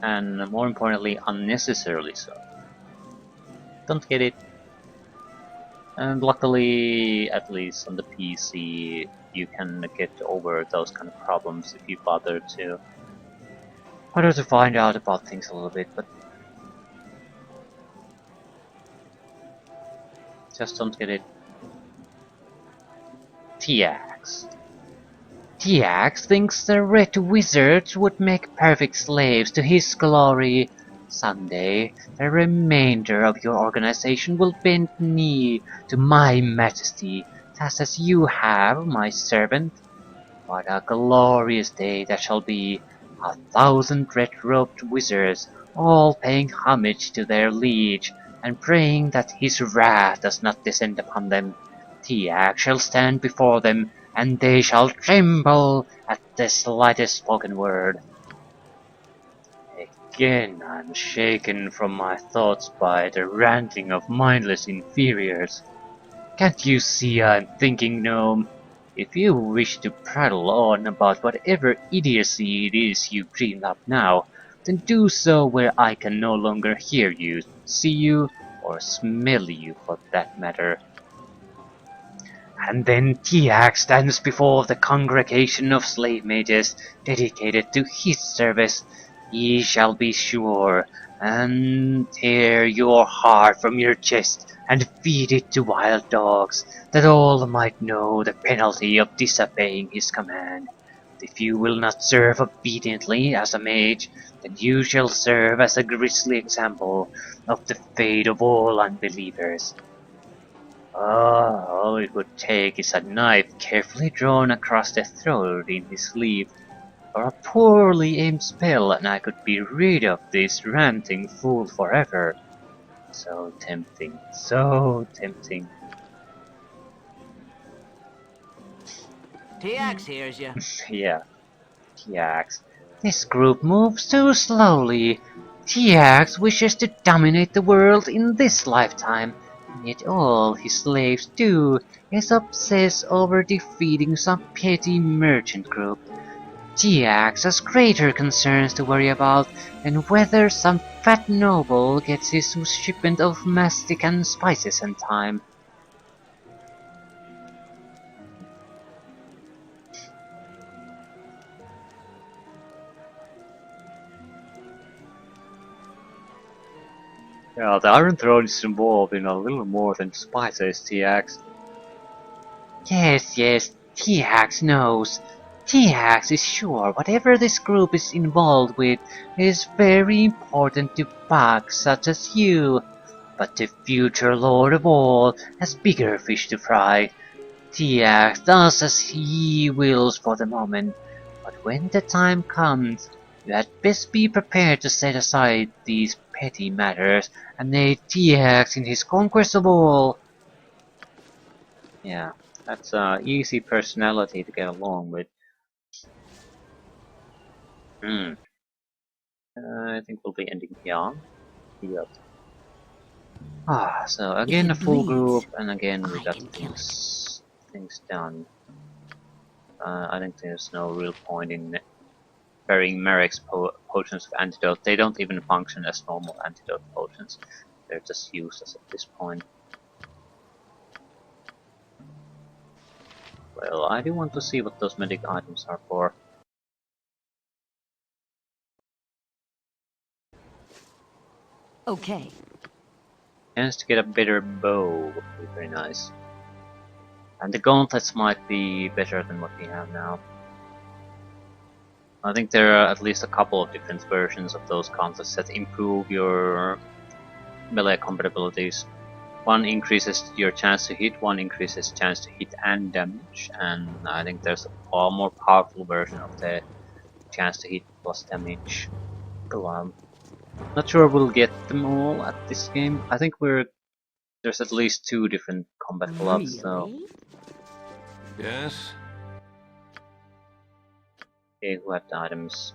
And more importantly, unnecessarily so. Don't get it. And luckily, at least on the PC, you can get over those kind of problems if you bother to find out about things a little bit, but just don't get it. Tiax. Tiax thinks the Red Wizards would make perfect slaves to his glory. Someday, the remainder of your organization will bend knee to my majesty, just as you have, my servant. What a glorious day that shall be! 1,000 red-robed wizards, all paying homage to their liege, and praying that his wrath does not descend upon them. Tiax shall stand before them, and they shall tremble at the slightest spoken word. Again, I'm shaken from my thoughts by the ranting of mindless inferiors. Can't you see I'm thinking, gnome? If you wish to prattle on about whatever idiocy it is you dreamed up now, then do so where I can no longer hear you, see you, or smell you for that matter. And then Tiax stands before the congregation of slave mages dedicated to his service. He shall be sure, and tear your heart from your chest, and feed it to wild dogs, that all might know the penalty of disobeying his command. If you will not serve obediently as a mage, then you shall serve as a grisly example of the fate of all unbelievers. All it would take is a knife carefully drawn across the throat in his sleeve, or a poorly aimed spell, and I could be rid of this ranting fool forever. So tempting, so tempting. Tiax hears you. Yeah, Tiax. This group moves too slowly. Tiax wishes to dominate the world in this lifetime, yet all his slaves do is obsess over defeating some petty merchant group. Tiax has greater concerns to worry about than whether some fat noble gets his shipment of mastic and spices in time. Yeah, the Iron Throne is involved in a little more than spices, Tiax. Yes, Tiax knows. Tiax is sure whatever this group is involved with is very important to bugs such as you. But the future Lord of all has bigger fish to fry. Tiax does as he wills for the moment, but when the time comes, you had best be prepared to set aside these petty matters and aid Tiax in his conquest of all. Yeah, that's an easy personality to get along with. I think we'll be ending here. Yep. So again a full group, and again we got things done. I think there's no real point in burying Marek's potions of antidote. They don't even function as normal antidote potions. They're just useless at this point. Well, I do want to see what those medic items are for. Okay. Chance to get a better bow would be very nice. And the gauntlets might be better than what we have now. I think there are at least a couple of different versions of those gauntlets that improve your melee compatibilities. One increases your chance to hit, one increases chance to hit and damage, and I think there's a far more powerful version of the chance to hit plus damage. Not sure we'll get them all at this game. I think there's at least 2 different combat gloves, so. Yes? Okay, who have the items?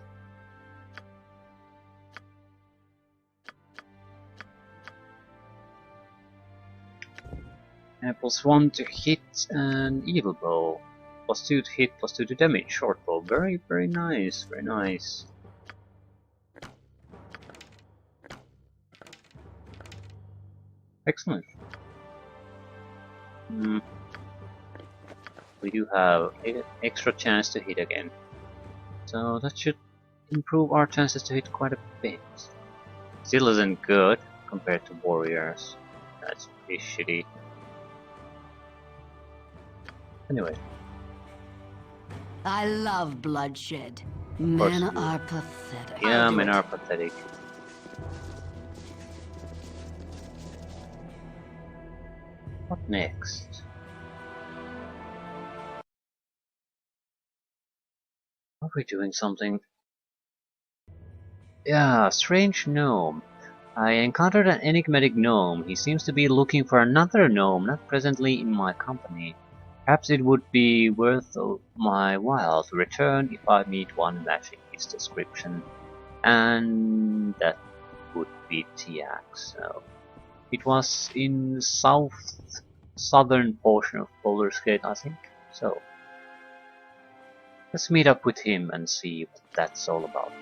+1 to hit and evil bow. +2 to hit, +2 to damage. Short bow. Very, very nice. Very nice. Excellent. We do have an extra chance to hit again. So that should improve our chances to hit quite a bit. Still isn't good compared to warriors. That's pretty shitty. Anyway. I love bloodshed. Men are pathetic. Yeah, men are pathetic. What next? Are we doing something? Yeah, strange gnome. I encountered an enigmatic gnome. He seems to be looking for another gnome not presently in my company. Perhaps it would be worth my while to return if I meet one matching his description. And that would be Tiax. So it was in southern portion of Baldur's Gate, I think. So let's meet up with him and see what that's all about.